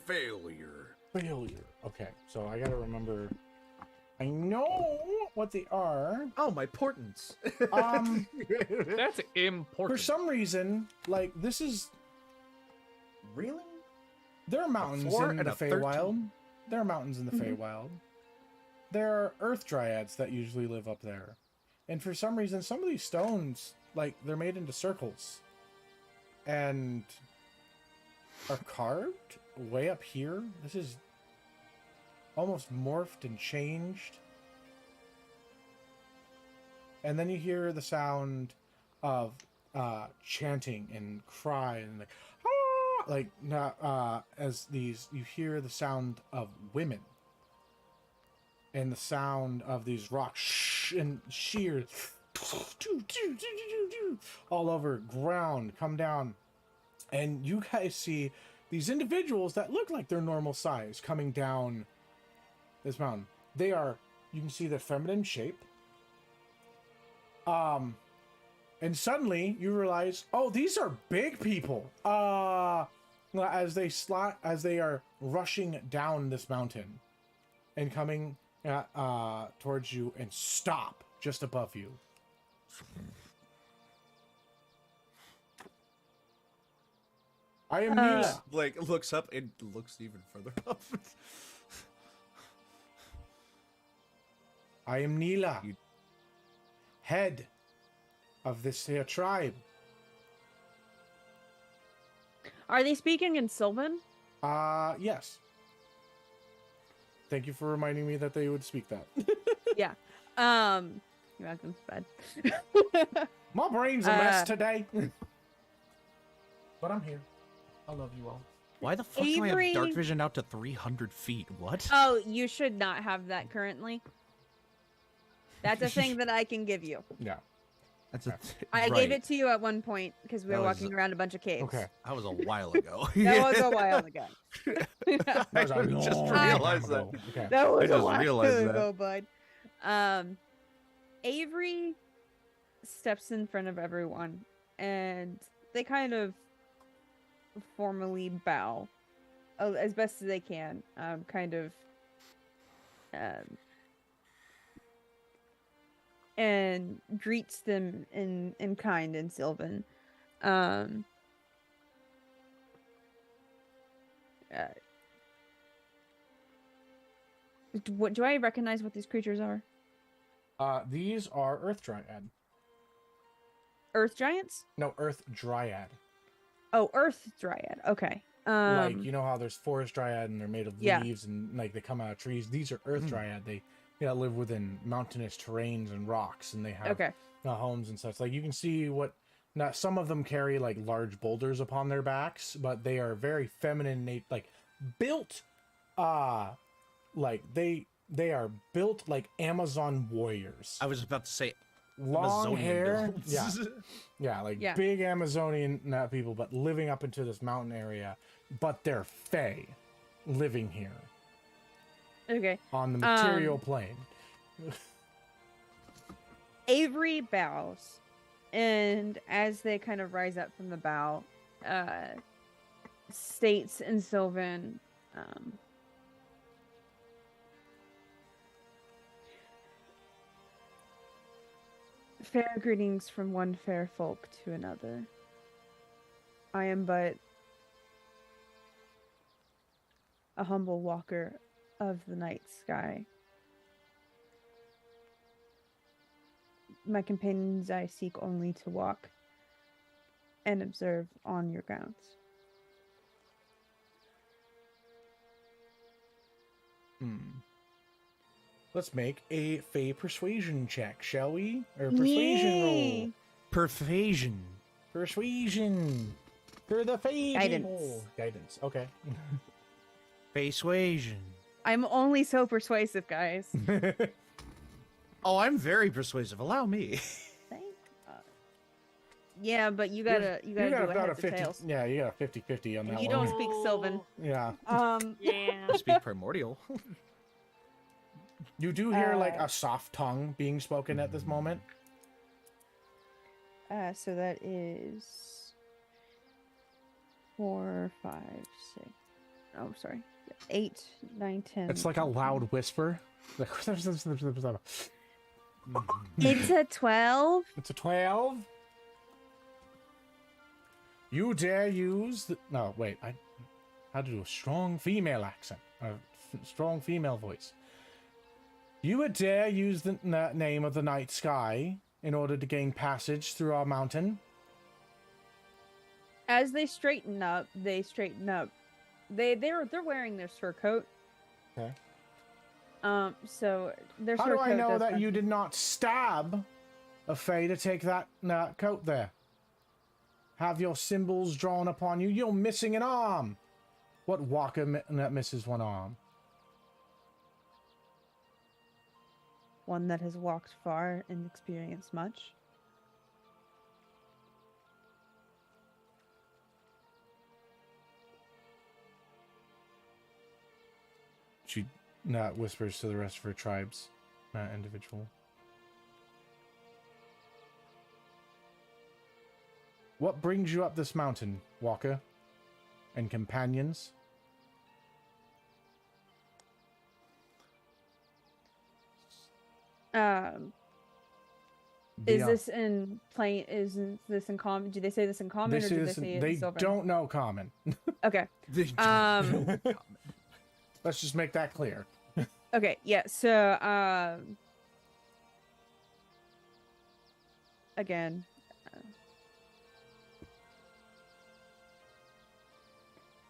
Failure. Failure. Okay, so I gotta remember. I know what they are. Oh, my portents. That's important. For some reason, like this is. Really? There are mountains 4 in and the a 13. Feywild. There are mountains in the Feywild. There are earth dryads that usually live up there. And for some reason, some of these stones, like, they're made into circles. And are carved way up here. This is almost morphed and changed. And then you hear the sound of chanting and cry and like, like as these, you hear the sound of women and the sound of these rocks and shears all over ground come down, and you guys see these individuals that look like they're normal size coming down this mountain. They are, you can see the feminine shape, and And suddenly you realize, oh, these are big people. As they are rushing down this mountain and coming towards you and stop just above you. I am Neela. Like looks up and looks even further up. I am Neela, head of this here tribe. Are they speaking in Sylvan? Yes. Thank you for reminding me that they would speak that. Yeah. You're welcome, bud. My brain's a mess today. But I'm here. I love you all. Why the fuck do I Avery- have dark vision out to 300 feet? What? Oh, you should not have that currently. That's a thing that I can give you. Yeah. That's a I gave it to you at one point because we were That was- walking around a bunch of caves. Okay. That was a while ago. That was a while ago. That was a I just long time realized that. ago. Okay. That was a just while realized that. ago, bud. Avery steps in front of everyone, and they kind of formally bow as best as they can. And greets them in kind in Sylvan. What do I recognize what these creatures are? These are Earth Dryad. Earth giants? No, Earth Dryad. Oh, Earth dryad. Okay. Like, you know how there's Forest Dryad and they're made of Yeah. leaves and like they come out of trees. These are Earth Dryad. They live within mountainous terrains and rocks, and they have Okay. homes and such. Like you can see what. Now, some of them carry like large boulders upon their backs, but they are very feminine, like built, like they are built like Amazon warriors. I was about to say Long Amazonian hair, builds. yeah, yeah, like Yeah. big Amazonian people, but living up into this mountain area. But they're fae, living here Okay. on the material plane. Avery bows, and as they kind of rise up from the bow, states in Sylvan, fair greetings from one fair folk to another. I am but a humble walker of the night sky. My companions I seek only to walk and observe on your grounds. Let's make a fae persuasion check, shall we? Or persuasion roll. Persuasion. Persuasion. For the fae. Guidance. people. Guidance. Okay. Persuasion. I'm only so persuasive, guys. Oh, I'm very persuasive. Allow me. Thank yeah, but you gotta do a about heads or tails. Yeah, you got a 50-50 on that You one. don't speak Sylvan. Yeah. Yeah. I speak primordial. You do hear like a soft tongue being spoken at this moment. So that is 4, 5, 6. Oh, sorry. 8, 9, 10. It's like a loud whisper. It's a 12. It's a 12. You dare use the... No, wait. I had to do a strong female accent. A strong female voice. You would dare use the name of the night sky in order to gain passage through our mountain? As they straighten up, they're wearing their surcoat. Okay. So their How do I surcoat know does that run- you did not stab a fae to take that coat there? Have your symbols drawn upon you? You're missing an arm. What walker that misses one arm? one that has walked far and experienced much? She whispers to the rest of her tribes, individual. What brings you up this mountain, Walker? And companions? Is Beyond- this in plain? Is this in common? Do they say this in common, This or do they is, say it in they Sylvan? don't know common. Okay. They don't Um, know common. Let's just make that clear. Okay. Yeah. So, again,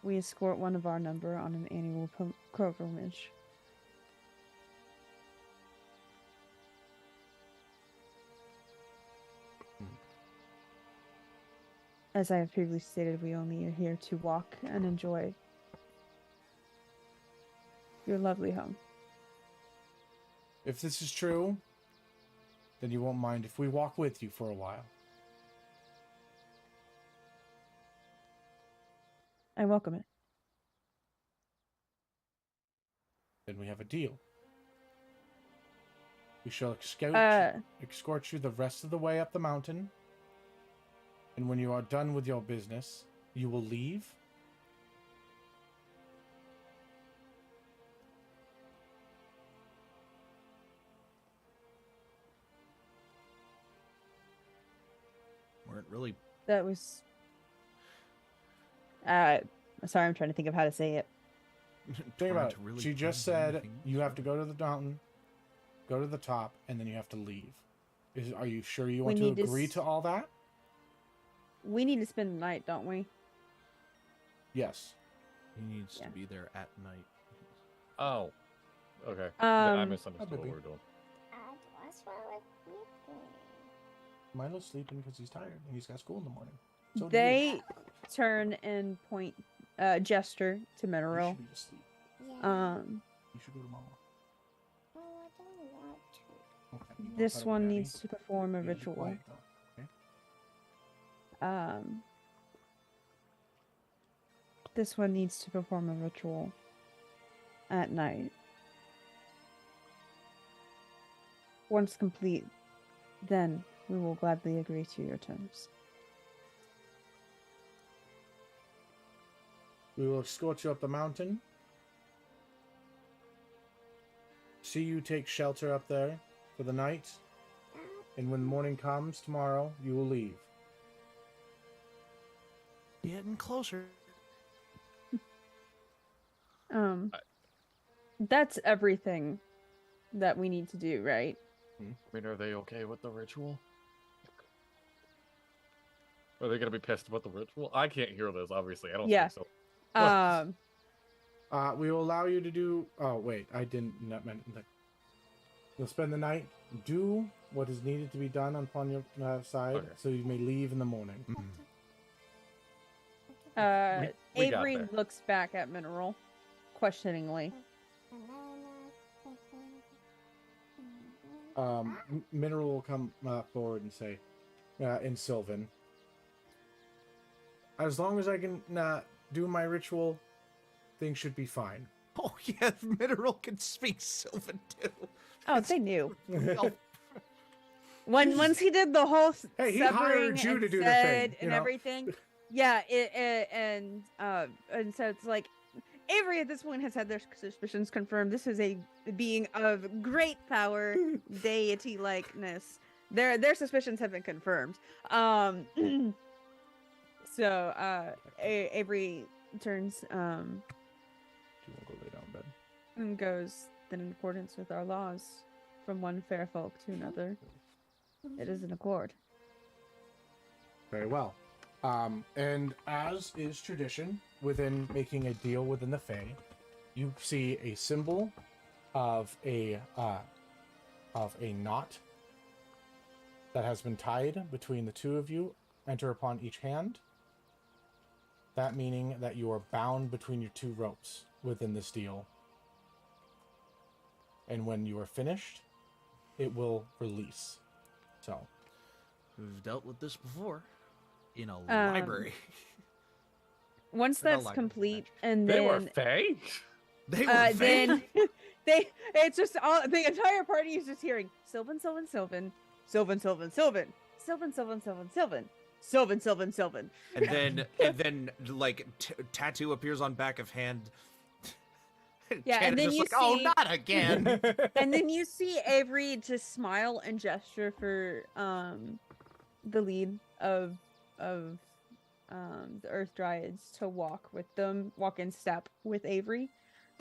we escort one of our number on an annual pilgrimage. As I have previously stated, we only are here to walk and enjoy your lovely home. If this is true, then you won't mind if we walk with you for a while. I welcome it. Then we have a deal. We shall escort you the rest of the way up the mountain. And when you are done with your business, you will leave. Weren't really. That was. Sorry, I'm trying to think of how to say it. Think about weren't it. really She just planning said anything. you have to go to the mountain, go to the top, and then you have to leave. Are you sure you want to need to agree to all that? We need to spend the night, don't we? Yes. He needs Yeah. to be there at night. Oh. Okay. I Um, misunderstood what baby. we were doing. What's wrong with me? Milo's sleeping because he's tired and he's got school in the morning. So do you. They turn and point, gesture to You Mineral. should be asleep. Yeah. You should go to mama. Oh, I don't want to. Okay, you want This cuddle one daddy? needs to perform a You need to be ritual. quiet, though, okay? This one needs to perform a ritual at night. Once complete, then we will gladly agree to your terms. We will escort you up the mountain. See you take shelter up there for the night. And when morning comes tomorrow, you will leave. Getting closer. That's everything that we need to do, right? I mean, are they okay with the ritual? Are they gonna be pissed about the ritual? I can't hear this, obviously. I don't Yeah. think so. We will allow you to do... Oh, wait. I didn't... Not meant that. You'll spend the night. Do what is needed to be done upon your side, Okay. so you may leave in the morning. We got Avery there. looks back at Mineral, questioningly. Mineral will come forward and say, in Sylvan, as long as I can do my ritual, things should be fine. Oh yeah, Mineral can speak Sylvan too. Oh, they knew. Oh, Once he did the whole Hey, he severing hired you and to do the said thing, you and know? everything. Yeah, and so it's like Avery at this point has had their suspicions confirmed. This is a being of great power, deity likeness. Their suspicions have been confirmed. Avery turns Do you want to go lay down in bed? and goes, then in accordance with our laws, from one fair folk to another, it is an accord. Very well. And as is tradition within making a deal within the Fae, you see a symbol of a knot that has been tied between the two of you. Enter upon each hand. That meaning that you are bound between your two ropes within this deal. And when you are finished, it will release. So, we've dealt with this before in a library. Once Or not that's library, complete, actually. and They then were Fae? They were then fake. it's just all the entire party is just hearing Sylvan, Sylvan, Sylvan, Sylvan, Sylvan, Sylvan, Sylvan, Sylvan, Sylvan, Sylvan, Sylvan, Sylvan, Sylvan. And then like tattoo appears on back of hand. Yeah, and then just you like, oh, see- not again. And then you see Avery just smile and gesture for the lead of the Earth Dryads to walk in step with Avery.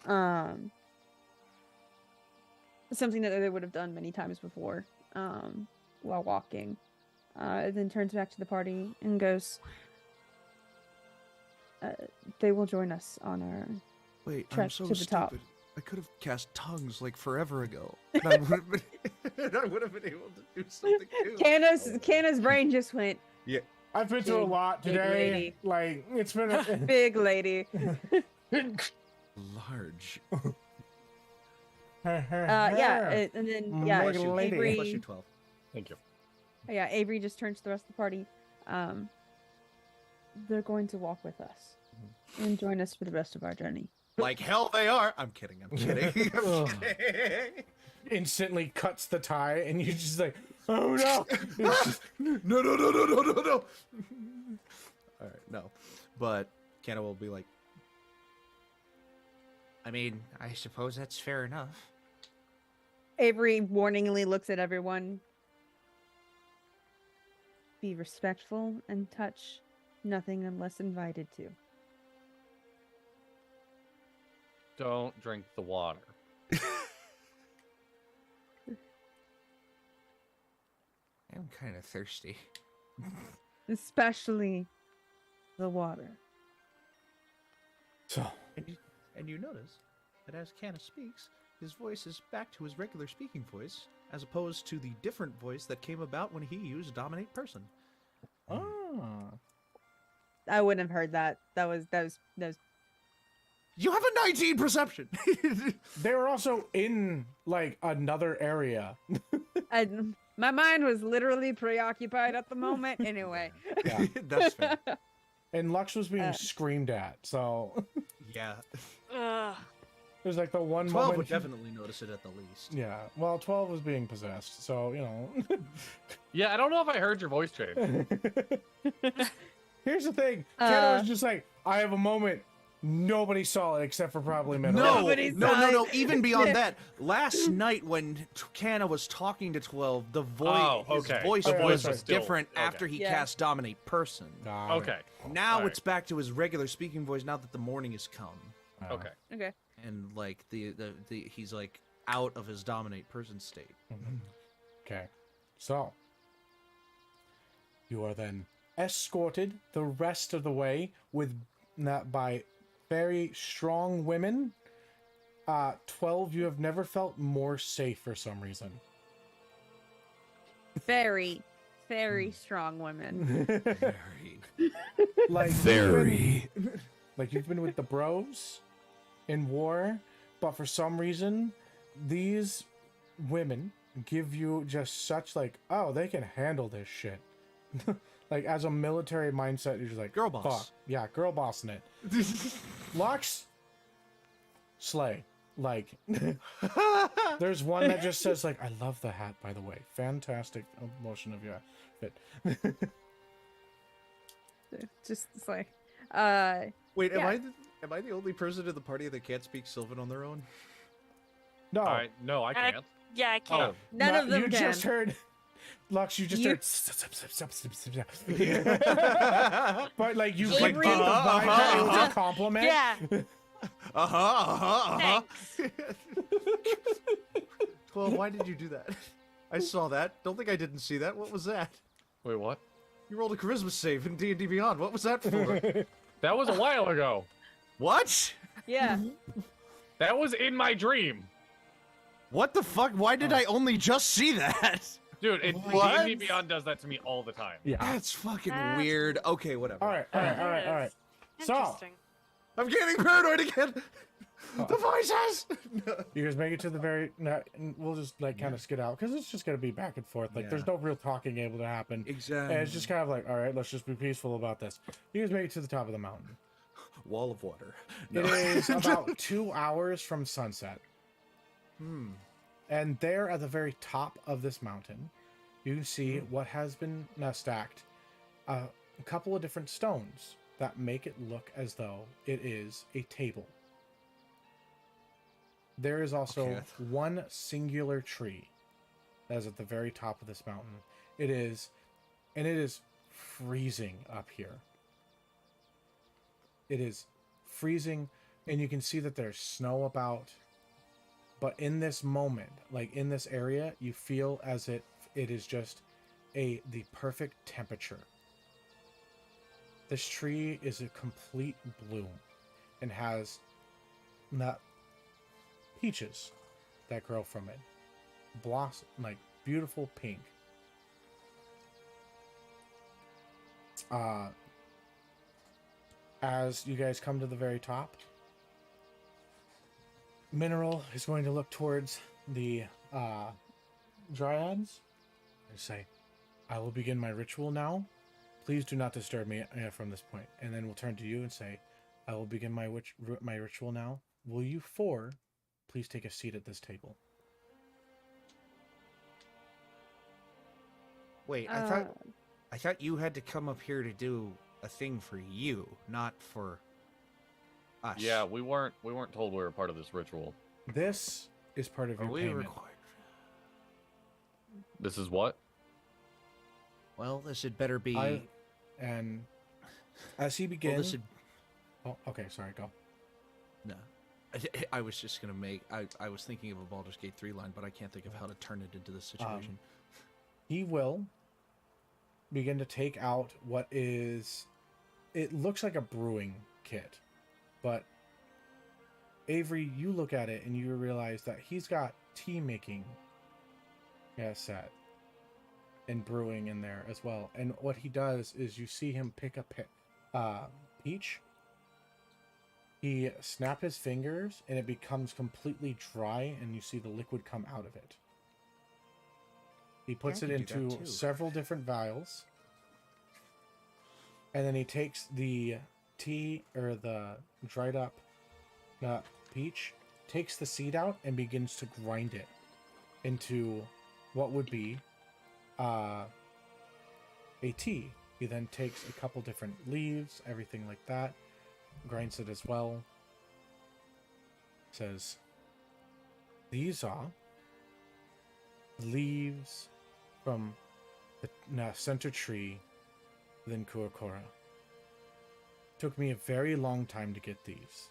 Something that they would have done many times before while walking. Then turns back to the party and goes, they will join us on our Wait, trek I'm so to the top. stupid. I could have cast tongues like forever ago. And I would have been, and I would have been able to do something too. Canna's brain just went, I've been through a Big- lot big today. lady. Like it's been a big lady. Large. Yeah, and then yeah, Big lady. Avery. Plus you 12. Thank you. Yeah, Avery just turns to the rest of the party. They're going to walk with us and join us for the rest of our journey. Like hell they are. I'm kidding. I'm kidding. I'm kidding. instantly cuts the tie, and you're just like, oh no! It's just- No. All right, no. But Canna will be like, I mean, I suppose that's fair enough. Avery warningly looks at everyone. Be respectful and touch nothing unless invited to. Don't drink the water. I'm kind of thirsty. Especially the water. So, And you notice that as Canna speaks, his voice is back to his regular speaking voice, as opposed to the different voice that came about when he used Dominate Person. I wouldn't have heard that. That was You have a 19 perception! they were also in, like, another area. my mind was literally preoccupied at the moment. Anyway. Yeah. That's fair. And Lux was being screamed at, so... Yeah. Ugh. There's, like, the one 12 moment... would definitely notice it at the least. Yeah, well, 12 was being possessed, so, you know... Yeah, I don't know if I heard your voice change. Here's the thing. Canna was just like, I have a moment. Nobody saw it except for probably Middle. No, Nobody no, saw no, it. no. Even beyond that, last night when Canna was talking to 12, the voice, Oh, his okay. voice The voice was was still- different okay. after he Yeah. cast Dominate Person. Got it. Okay. Now Alright. it's back to his regular speaking voice. Now that the morning has come, Okay. Okay. and like the he's like out of his Dominate Person state. Okay. So, you are then escorted the rest of the way by very strong women. 12, you have never felt more safe for some reason. Very, very strong women. Very. Like Very. like you've been with the bros in war, but for some reason, these women give you just such like, oh, they can handle this shit. Like as a military mindset, you're just like, Girl boss. fuck. Yeah, girl bossing it. Lux, slay. Like, there's one that just says like, I love the hat, by the way. Fantastic motion of your outfit. Just it's like, Wait, Yeah. am I the only person in the party that can't speak Sylvan on their own? No, All right. No, I can't. Yeah, I can't. Oh, none of them you can. just heard Lux, you just You- heard but like you like Avery- get the vibe that it was a compliment. Yeah. Thanks. 12, why did you do that? I saw that. Don't think I didn't see that. What was that? Wait, what? You rolled a charisma save in D&D Beyond. What was that for? That was a while ago. What? yeah. That was in my dream. What the fuck? Why did I only just see that? Dude, What? D&D Beyond does that to me all the time. Yeah. That's fucking That's weird. Okay, whatever. All right. So Interesting. I'm getting paranoid again. The voices. you guys make it to the very. We'll just like kind of skid out because it's just gonna be back and forth. Like there's Yeah. no real talking able to happen. Exactly. And it's just kind of like, all right, let's just be peaceful about this. You guys make it to the top of the mountain. Wall of water. It is about 2 hours from sunset. And there at the very top of this mountain, you can see what has been stacked a couple of different stones that make it look as though it is a table. There is also Okay. one singular tree that is at the very top of this mountain. It is freezing up here. It is freezing, and you can see that there's snow about. But in this moment, like in this area, you feel as it is just the perfect temperature. This tree is a complete bloom and has not peaches that grow from it. Blossom, like beautiful pink. As you guys come to the very top, Mineral is going to look towards the dryads and say, I will begin my ritual now. Please do not disturb me from this point. And then we'll turn to you and say, I will begin my ritual now. Will you four please take a seat at this table? Wait, Uh, I thought you had to come up here to do a thing for you, not for us. Yeah, we weren't told we were part of this ritual. This is part of Are your we payment. required? This is what? Well, this had better be. And as he well, begins... this had. Oh, okay, sorry, go. No. I was just gonna make. I was thinking of a Baldur's Gate 3 line, but I can't think of how to turn it into this situation. He will begin to take out what is... It looks like a brewing kit, but Avery, you look at it and you realize that he's got tea making set and brewing in there as well. And what he does is you see him pick a peach. He snap his fingers and it becomes completely dry and you see the liquid come out of it. He puts I it can do that into too. several different vials. And then he takes the tea or the dried up peach, takes the seed out and begins to grind it into what would be a tea. He then takes a couple different leaves, everything like that, grinds it as well. Says, these are leaves from the center tree within Kurakora. Took me a very long time to get these,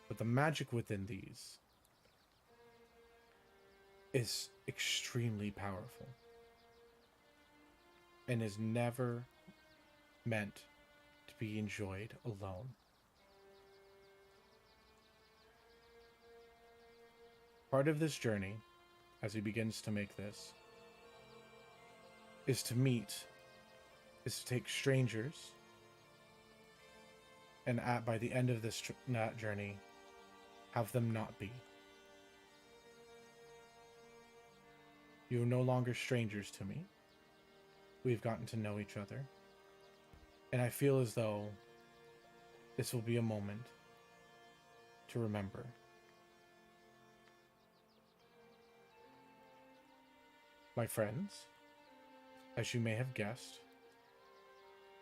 but the magic within these is extremely powerful and is never meant to be enjoyed alone. Part of this journey, as he begins to make this, is to take strangers, and by the end of this journey, have them not be. You are no longer strangers to me. We've gotten to know each other. And I feel as though this will be a moment to remember. My friends, as you may have guessed,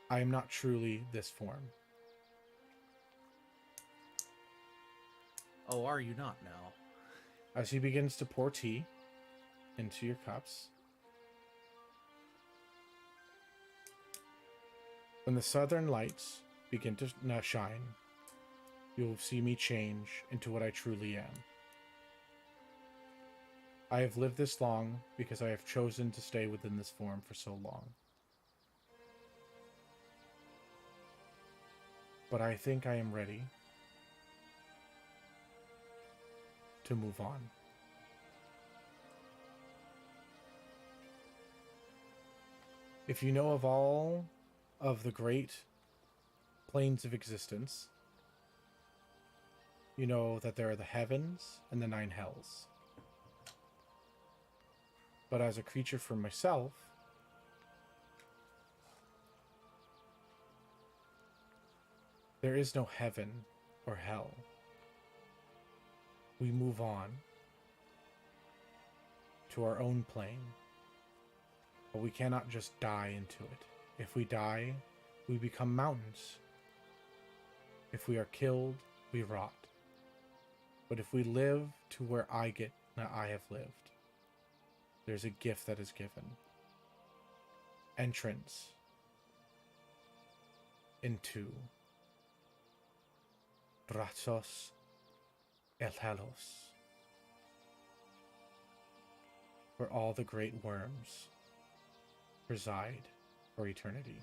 I am not truly this form. Oh, are you not now? As he begins to pour tea into your cups, when the southern lights begin to shine, you'll see me change into what I truly am. I have lived this long because I have chosen to stay within this form for so long. But I think I am ready to move on. If you know of all of the great planes of existence, you know that there are the heavens and the 9 hells. But as a creature for myself, there is no heaven or hell. We move on to our own plane, but we cannot just die into it. If we die, we become mountains. If we are killed, we rot. But if we live to where I have lived, there's a gift that is given. Entrance into Brazos El Halos, where all the great worms reside for eternity.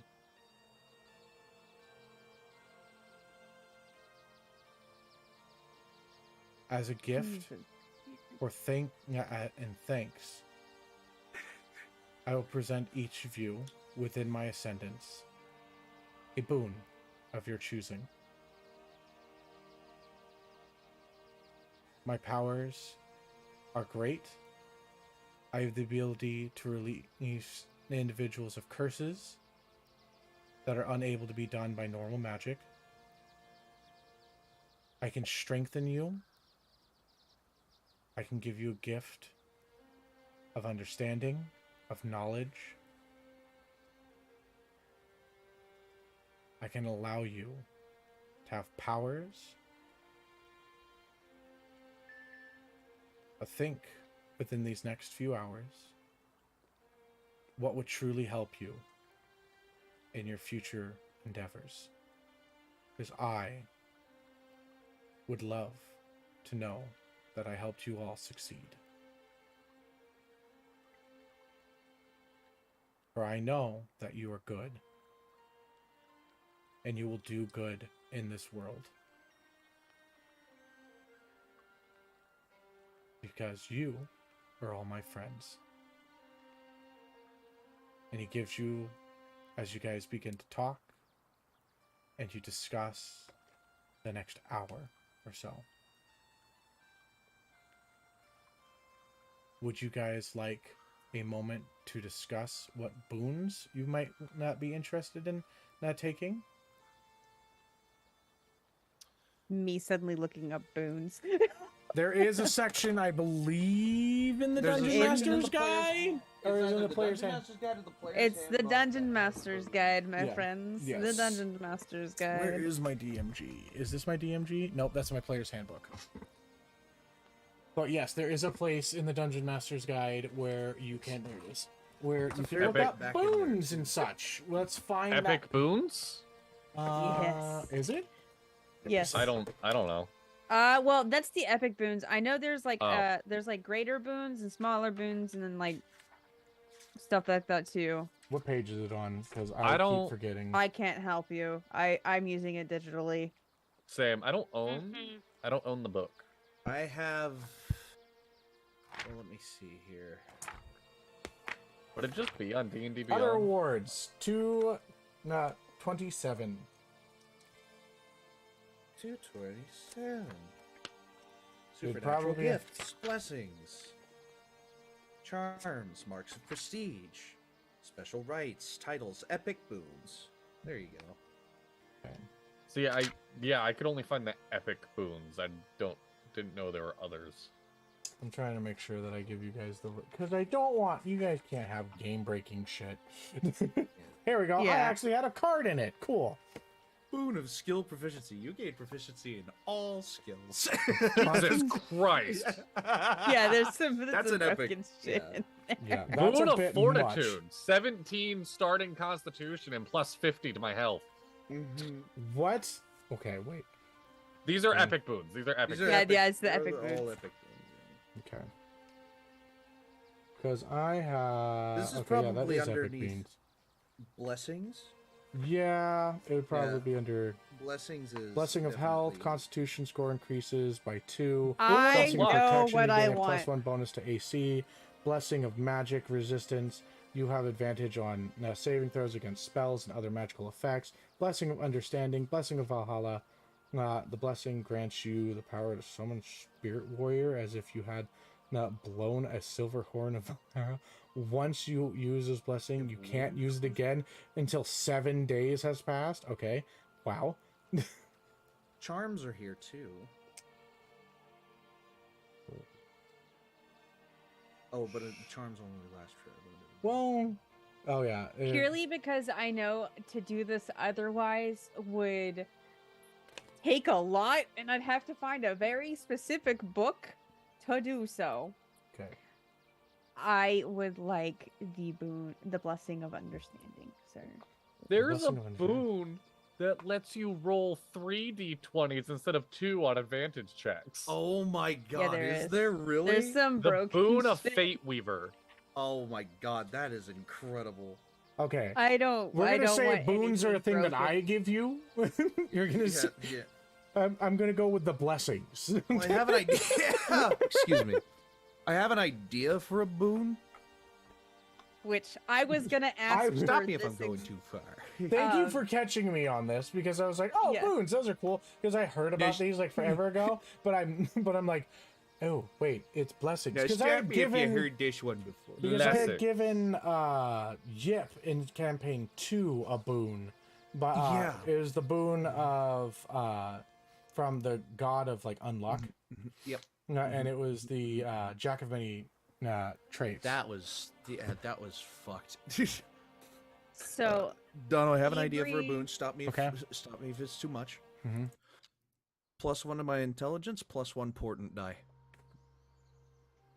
As a gift or thanks, I will present each of you within my ascendance a boon of your choosing. My powers are great. I have the ability to release individuals of curses that are unable to be done by normal magic. I can strengthen you. I can give you a gift of understanding, of knowledge. I can allow you to have powers. But think within these next few hours what would truly help you in your future endeavors. Because I would love to know that I helped you all succeed. For I know that you are good, and you will do good in this world. Because you are all my friends. And he gives you, as you guys begin to talk, and you discuss the next hour or so. Would you guys like a moment to discuss what boons you might not be interested in not taking? Me suddenly looking up boons. There is a section, I believe, in the Dungeon Master's Guide? Or is it in the Player's Hand? It's the Dungeon Master's Guide, my Yeah. friends. Yes. The Dungeon Master's Guide. Where is my DMG? Is this my DMG? Nope, that's my Player's Handbook. But yes, there is a place in the Dungeon Master's Guide where you can... There it is. Where you can look Epic. up Back in there, boons too. and such. Let's find Epic boons? Yes. Is it? Yes. I don't know. Well, that's the epic boons. I know there's like Oh. there's like greater boons and smaller boons and then like stuff like that too. What page is it on? Because I I don't- keep forgetting. I can't help you. I'm using it digitally. Sam, I don't own the book. I have. Well, let me see here. Would it just be on D&D Other Beyond? awards. 27. 227. It'd Supernatural probably- gifts, blessings, charms, marks of prestige, special rights, titles, epic boons. There you go. Okay. See, I could only find the epic boons. I didn't know there were others. I'm trying to make sure that I give you guys the... Because I don't want... You guys can't have game-breaking shit. Here we go. I Yeah. actually had a card in it. Cool. Boon of skill proficiency. You gain proficiency in all skills. Jesus Christ! Yeah, there's some That's some an epic- broken shit. yeah. in there. Yeah, that's Boon a of bit Fortitude. 17 starting Constitution and plus 50 to my health. Mhm. much. What? Okay, wait. These are Hmm. epic boons. These are epic. These are Yeah, epic- yeah, it's the they're epic all boons. epic boons. Okay. Because I have... This is okay, yeah, that probably is epic underneath- beans. Blessings. Yeah, it would probably Yeah. be under... Blessings is Blessing of Health, definitely- Constitution score increases by 2. I Blessing of know Protection, what you I gain a want. +1 bonus to AC. Blessing of Magic Resistance, you have advantage on saving throws against spells and other magical effects. Blessing of Understanding, Blessing of Valhalla. The blessing grants you the power to summon Spirit Warrior as if you had blown a silver horn of Valhalla. Once you use this blessing, you can't use it again until 7 days has passed. Okay. Wow. Charms are here too. Oh, but charms only last for a little bit. Well, Oh yeah. Purely because I know to do this otherwise would take a lot, and I'd have to find a very specific book to do so. Okay. I would like the boon, the blessing of understanding, sir. There's a Blessing of understanding. boon that lets you roll 3d20s instead of 2 on advantage checks. Oh my god, there is is. there really? There's some the broken boon of shit. Fate Weaver. Oh my god, that is incredible. Okay. I don't. We're I gonna don't say want boons are a anything thing that broken. I give you. You're gonna say, I'm gonna go with the blessings. Well, I have an idea. Excuse me. I have an idea for a boon. Which I was gonna ask. Stop for me if I'm this going ex- too far. Thank you for catching me on this because I was like, oh, Yeah. boons, those are cool. Because I heard about these like forever ago, but I'm like, oh wait, it's blessings. Now, Because I stop had me if you given heard this one before. because I had Blessing. given Yip in campaign 2 a boon, but Yeah. it was the boon of from the god of like unluck. Yep. And it was the Jack of many traits. That was fucked. So Dono, I have an idea for a Avery- boon. Stop me. Okay. Stop me if it's too much. Mhm. +1 to my intelligence, +1 portent die.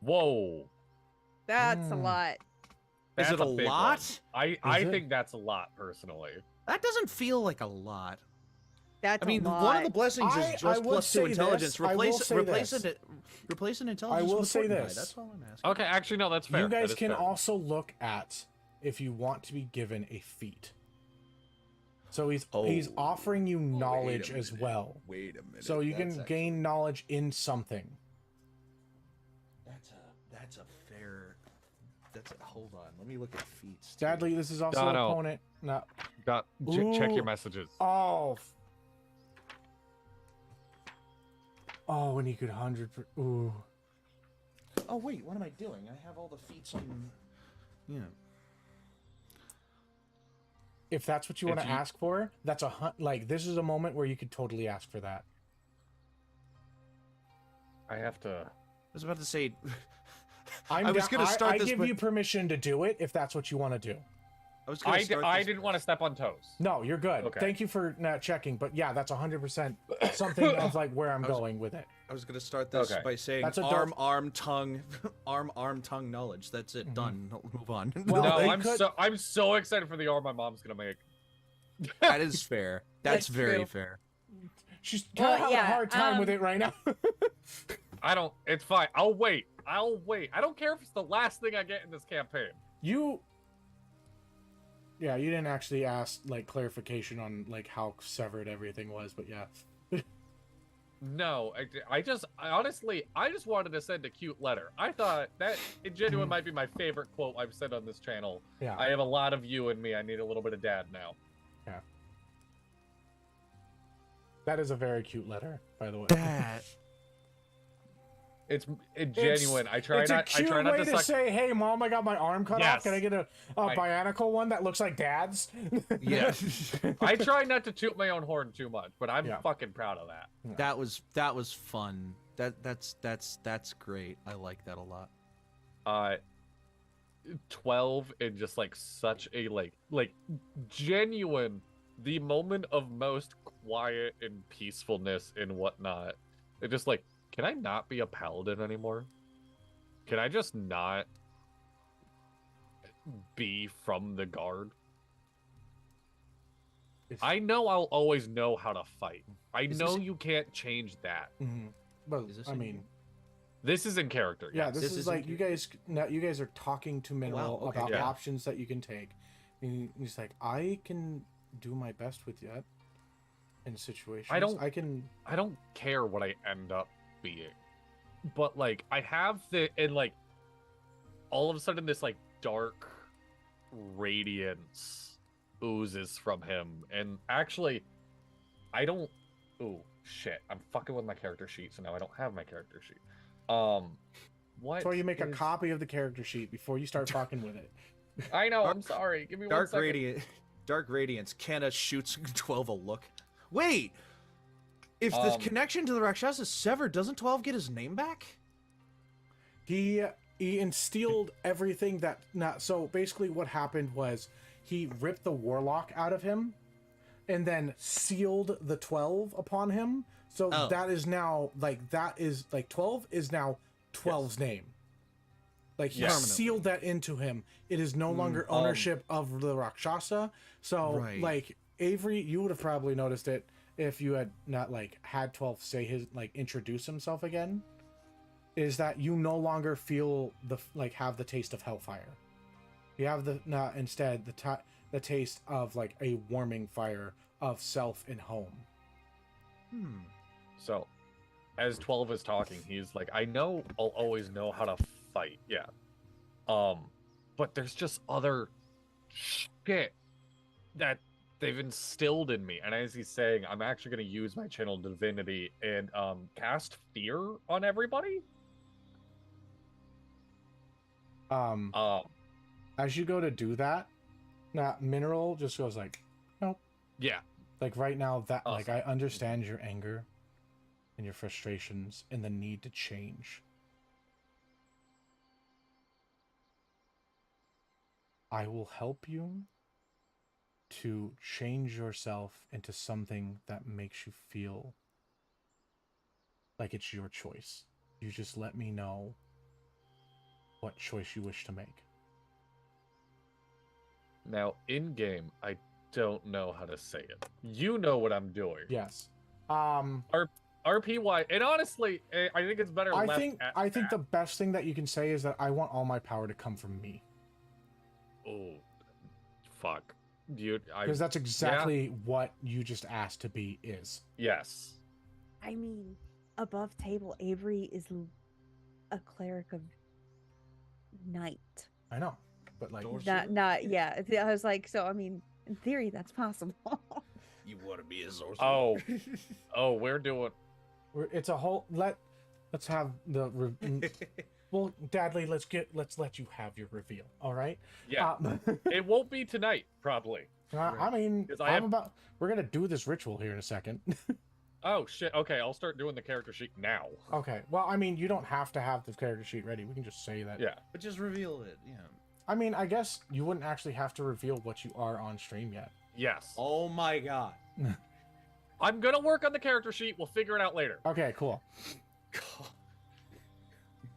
Whoa. that's a Mm. lot. That's it a big lot? one. I it? think that's a lot, personally. That doesn't feel like a lot. That's I mean, a lot. one of the blessings I is just will +2 say intelligence. this, I will say Replace this. an intelligence. will with say portent die. this. That's all I'm asking. Okay, actually, no, that's fair. You That guys is can fair. also look at if you want to be given a feat. So he's Oh. offering you Wait a knowledge as minute. well. Wait a minute. So you That's can actually- gain knowledge in something. That's a fair. Hold on. Let me look at feats. too. Sadly, this is also Dono. opponent. No. Check Ooh. your messages. Oh. Oh, and he could 100. Ooh. Oh wait, what am I doing? I have all the feats on. Yeah. If that's what you want If to you- ask for, that's like this is a moment where you could totally ask for that. I have to. I was about to say. I'm I was down- gonna start I this, give but- you permission to do it if that's what you want to do. I was gonna start I this- didn't want to step on toes. No, you're good. Okay. Thank you for not checking, but yeah, that's 100% something of like where I'm going with it. I was gonna start this Okay. by saying That's a arm, dark- arm, tongue, arm, tongue knowledge. That's it. Done. Move on. Well, no, they I'm so excited for the arm my mom's gonna make. that is fair. That's That's very true. fair. She's Well, kind of having a yeah, hard time with it right now. I don't. It's fine. I'll wait. I don't care if it's the last thing I get in this campaign. Yeah, you didn't actually ask like clarification on like how severed everything was, but yeah. No, I honestly just wanted to send a cute letter. I thought that it genuinely might be my favorite quote I've said on this channel. Yeah. I have a lot of you in me. I need a little bit of dad now. That is a very cute letter, by the way. It's genuine. I try it's not. a cute I try not way to to suck. say, "Hey, mom, I got my arm cut off. Can I Yes. get a bionicle one that looks like dad's?" Yeah. I try not to toot my own horn too much, but I'm Yeah. fucking proud of that. That was fun. That's great. I like that a lot. 12 and just like such a like genuine, the moment of most quiet and peacefulness and whatnot. It just like, can I not be a paladin anymore? Can I just not be from the guard? I know I'll always know how to fight. I Is know this- you can't change that. Mhm. But Is this I in- mean, This is in character. yeah, yes. this is is like in- you guys. Now you guys are talking to Mineral okay. about Yeah. options that you can take. And he's like, "I can do my best with that in situations. I don't- I can." I don't care what I end up being. But like I have the and like all of a sudden this like dark radiance oozes from him. And actually I don't ooh shit. I'm fucking with my character sheet, so now I don't have my character sheet. What That's why you make a is- copy of the character sheet before you start fucking with it. I know, I'm sorry. Give me Dark 1 second. Dark Radiance. Canna shoots 12 a look. Wait! If the connection to the Rakshasa is severed, doesn't 12 get his name back? He he instilled everything that not so basically what happened was he ripped the warlock out of him and then sealed the 12 upon him. So that is now like 12 is now 12's name. Like he sealed that into him. It is no longer ownership of the Rakshasa. So like Avery, you would have probably noticed it if you had not like had 12 say his like introduce himself again. Is that you no longer feel the like have the taste of hellfire. You have the instead the taste of like a warming fire of self and home. So, as 12 is talking, he's like, I know I'll always know how to fight, yeah. But there's just other shit that they've instilled in me. And as he's saying, I'm actually going to use my channel divinity and cast fear on everybody. As you go to do that, Mineral just goes like, nope. Yeah. Like right now, that Awesome. like I understand your anger and your frustrations and the need to change. I will help you to change yourself into something that makes you feel like it's your choice. You just let me know what choice you wish to make. Now, in game, I don't know how to say it. You know what I'm doing. Yes. RPY, and honestly, I think it's better. I think the best thing that you can say is that I want all my power to come from me. Oh, fuck. Because that's exactly what you just asked to be is. Yes. I mean, above table, Avery is a cleric of night. I know, but like not yeah. I was like, so I mean, in theory, that's possible. You want to be a sorcerer? Oh, we're doing. It's a whole let's have the well, Dadley, let's let you have your reveal. All right. Yeah. It won't be tonight, probably. I mean, we're gonna do this ritual here in a second. Oh shit. Okay, I'll start doing the character sheet now. Okay. Well, I mean, you don't have to have the character sheet ready. We can just say that. Yeah. But just reveal it. Yeah. I mean, I guess you wouldn't actually have to reveal what you are on stream yet. Yes. Oh my god. I'm gonna work on the character sheet. We'll figure it out later. Okay, cool.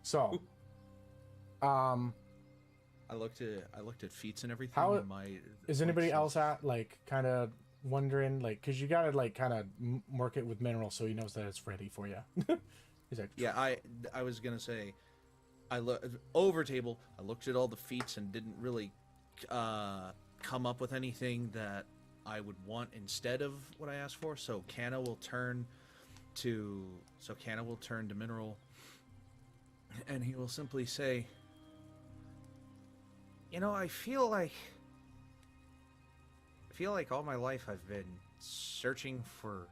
So, I looked at feats and everything. How is anybody else at like kind of wondering like because you gotta like kind of work it with Mineral so he knows that it's ready for you. He's like, yeah, I was gonna say, over table. I looked at all the feats and didn't really come up with anything that I would want instead of what I asked for. So Canna will turn to Mineral, and he will simply say, "You know, I feel like all my life I've been searching for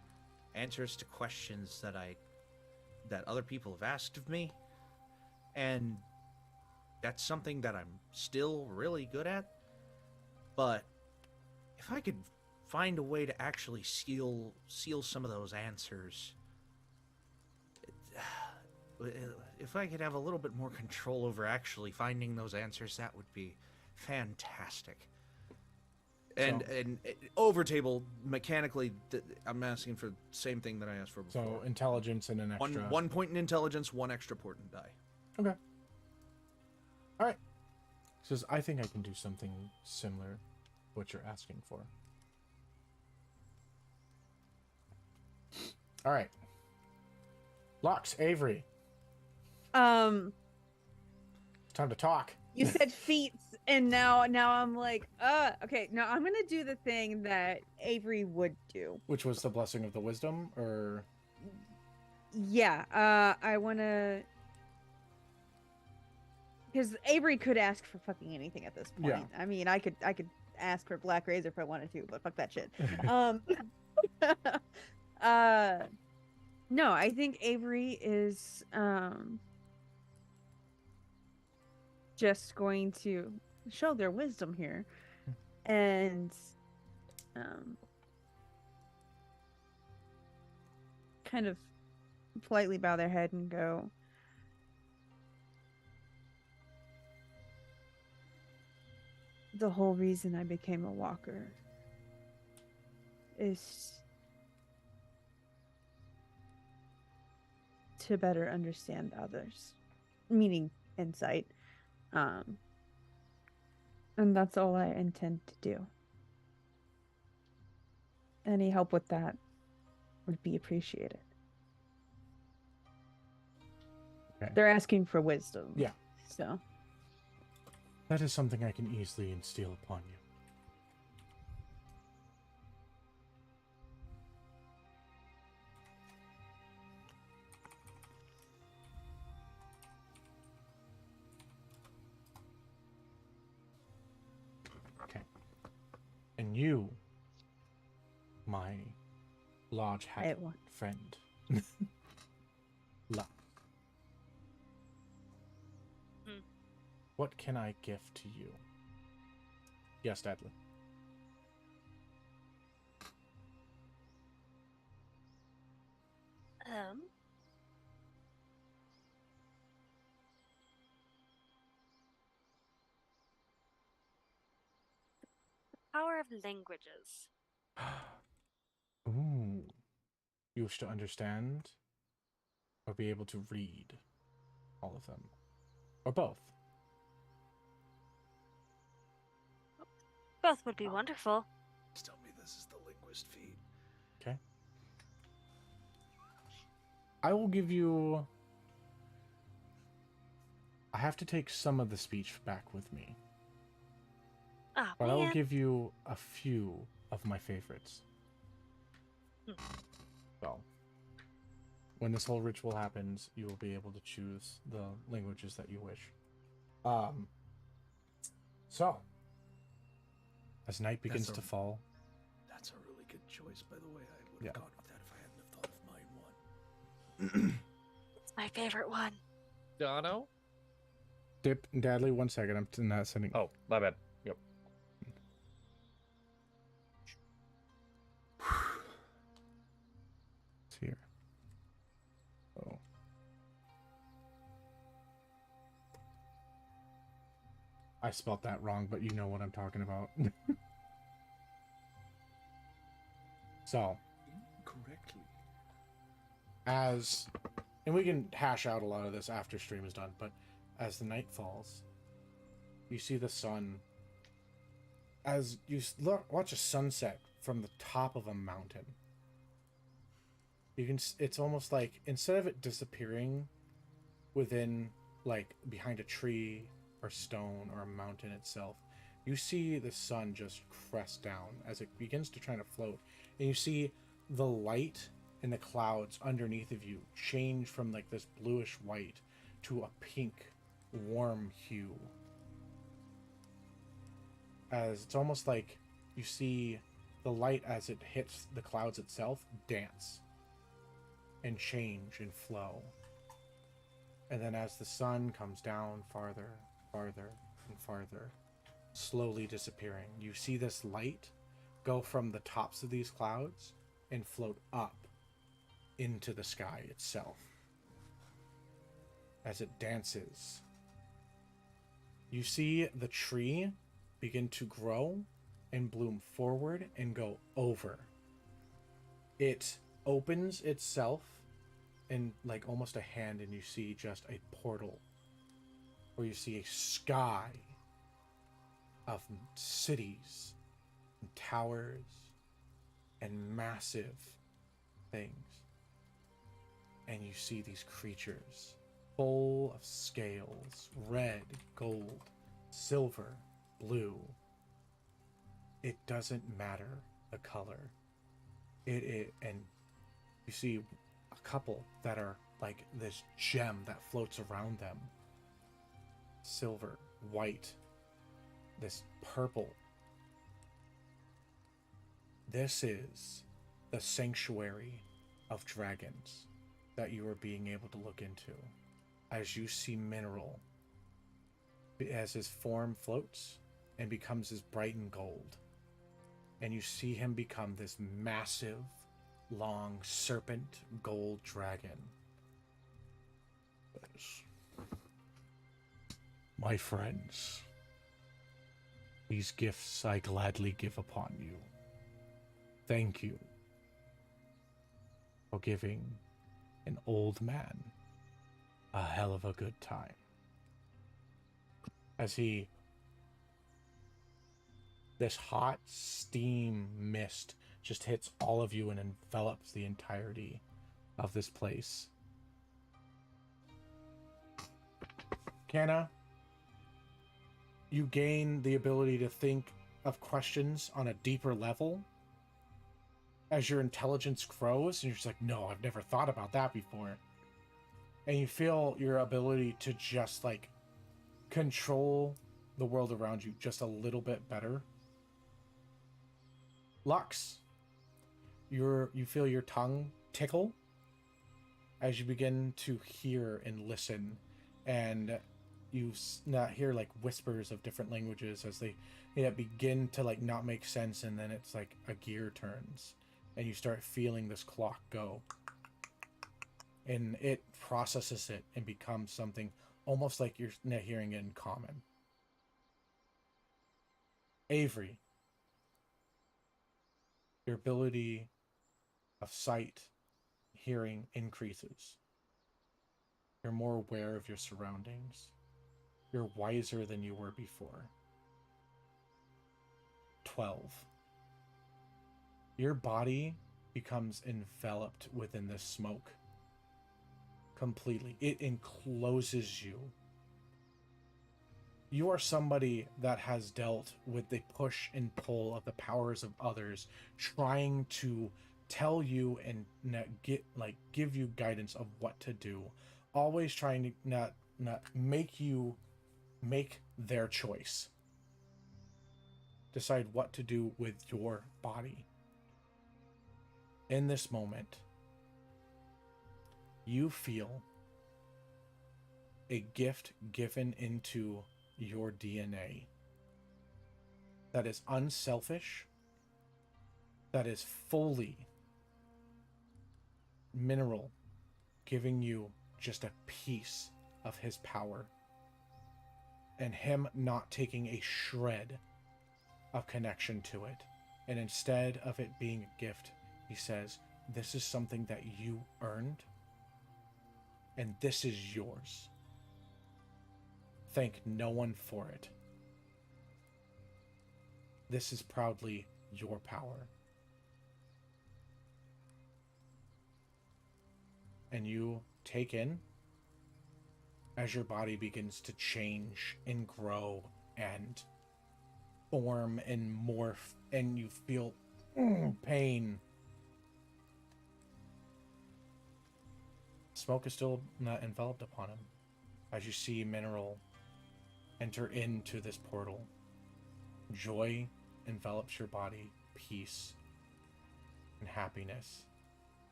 answers to questions that other people have asked of me, and that's something that I'm still really good at. But if I could find a way to actually seal some of those answers, if I could have a little bit more control over actually finding those answers, that would be fantastic." And over table mechanically, I'm asking for the same thing that I asked for before. so intelligence and an extra. One point in intelligence, one extra portent die. Okay. All right. Says I think I can do something similar to what you're asking for. All right. Lux, Avery, time to talk. You said feats, and now I'm like, okay. Now I'm gonna do the thing that Avery would do. Which was the blessing of the wisdom, or Yeah, I wanna, because Avery could ask for fucking anything at this point. Yeah. I mean, I could ask for Black Razor if I wanted to, but fuck that shit. No, I think Avery is just going to show their wisdom here and kind of politely bow their head and go, the whole reason I became a walker is to better understand others, meaning insight. And that's all I intend to do. Any help with that would be appreciated. Okay. They're asking for wisdom. Yeah. So, That is something I can easily instill upon you. Okay. And you, my large I hat won. friend. Luck. Hmm. What can I give to you? Yes, Dudley. Power of languages. Ooh. You wish to understand or be able to read all of them? Or both? Both would be wonderful. Tell me this is the linguist feat. Okay. I will give you... I have to take some of the speech back with me. Ah, But I will man. give you a few of my favorites. Well, when this whole ritual happens, you will be able to choose the languages that you wish. So, as night begins to fall, That's a really good choice, by the way. I would have Yeah. gone with that if I hadn't have thought of mine one. It's my favorite one. Dono? Dip and Dadley, 1 second. I'm not sending. Oh, my bad. Yep. It's here. Oh. I spelled that wrong, but you know what I'm talking about. So, Correctly. and we can hash out a lot of this after stream is done, but as the night falls, you see the sun, as you watch a sunset from the top of a mountain. It's almost like, instead of it disappearing within, like, behind a tree or stone or a mountain itself, you see the sun just crest down as it begins to try to float, and you see the light in the clouds underneath of you change from like this bluish white to a pink, warm hue. As it's almost like you see the light as it hits the clouds itself dance and change and flow. And then as the sun comes down farther, farther, and farther, slowly disappearing, you see this light go from the tops of these clouds and float up into the sky itself. As it dances, you see the tree begin to grow and bloom forward and go over. It opens itself in like almost a hand, and you see just a portal where you see a sky of cities and towers and massive things. And you see these creatures full of scales, red, gold, silver, blue. It doesn't matter the color. And you see a couple that are like this gem that floats around them. Silver, white, this purple. This is the sanctuary of dragons that you are being able to look into. As you see Mineral, as his form floats and becomes as bright and gold. And you see him become this massive, long, serpent gold dragon. My friends, These gifts I gladly give upon you. Thank you for giving an old man a hell of a good time. As this hot steam mist just hits all of you and envelops the entirety of this place. Canna, you gain the ability to think of questions on a deeper level as your intelligence grows, and you're just like, no, I've never thought about that before. And you feel your ability to just like control the world around you just a little bit better. Lux, you feel your tongue tickle as you begin to hear and listen, and you hear like whispers of different languages as they begin to like not make sense, and then it's like a gear turns and you start feeling this clock go, and it processes it and becomes something almost like you're hearing it in common. Avery, your ability of sight, hearing increases. You're more aware of your surroundings. You're wiser than you were before. 12. Your body becomes enveloped within this smoke. Completely. It encloses you. You are somebody that has dealt with the push and pull of the powers of others, trying to tell you and give you guidance of what to do. Always trying to not make you make their choice. Decide what to do with your body. In this moment, you feel a gift given into your DNA that is unselfish, that is fully mineral, giving you just a piece of his power, and him not taking a shred of connection to it. And instead of it being a gift, he says, this is something that you earned, and this is yours. Thank no one for it. This is proudly your power. And you take in as your body begins to change and grow and form and morph, and you feel pain. Smoke is still not enveloped upon him as you see Mineral enter into this portal. Joy envelops your body, peace and happiness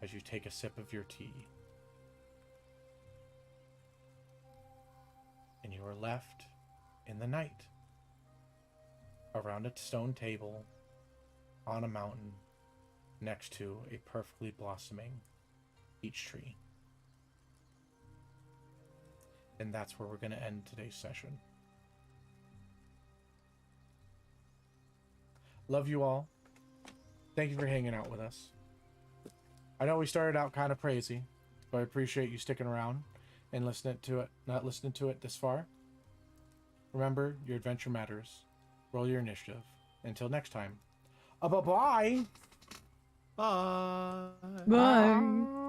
as you take a sip of your tea. And you are left in the night around a stone table on a mountain next to a perfectly blossoming peach tree. And that's where we're going to end today's session. Love you all. Thank you for hanging out with us. I know we started out kind of crazy, but I appreciate you sticking around and listening to it this far. Remember, your adventure matters. Roll your initiative. Until next time. Bye-bye. Bye. Bye.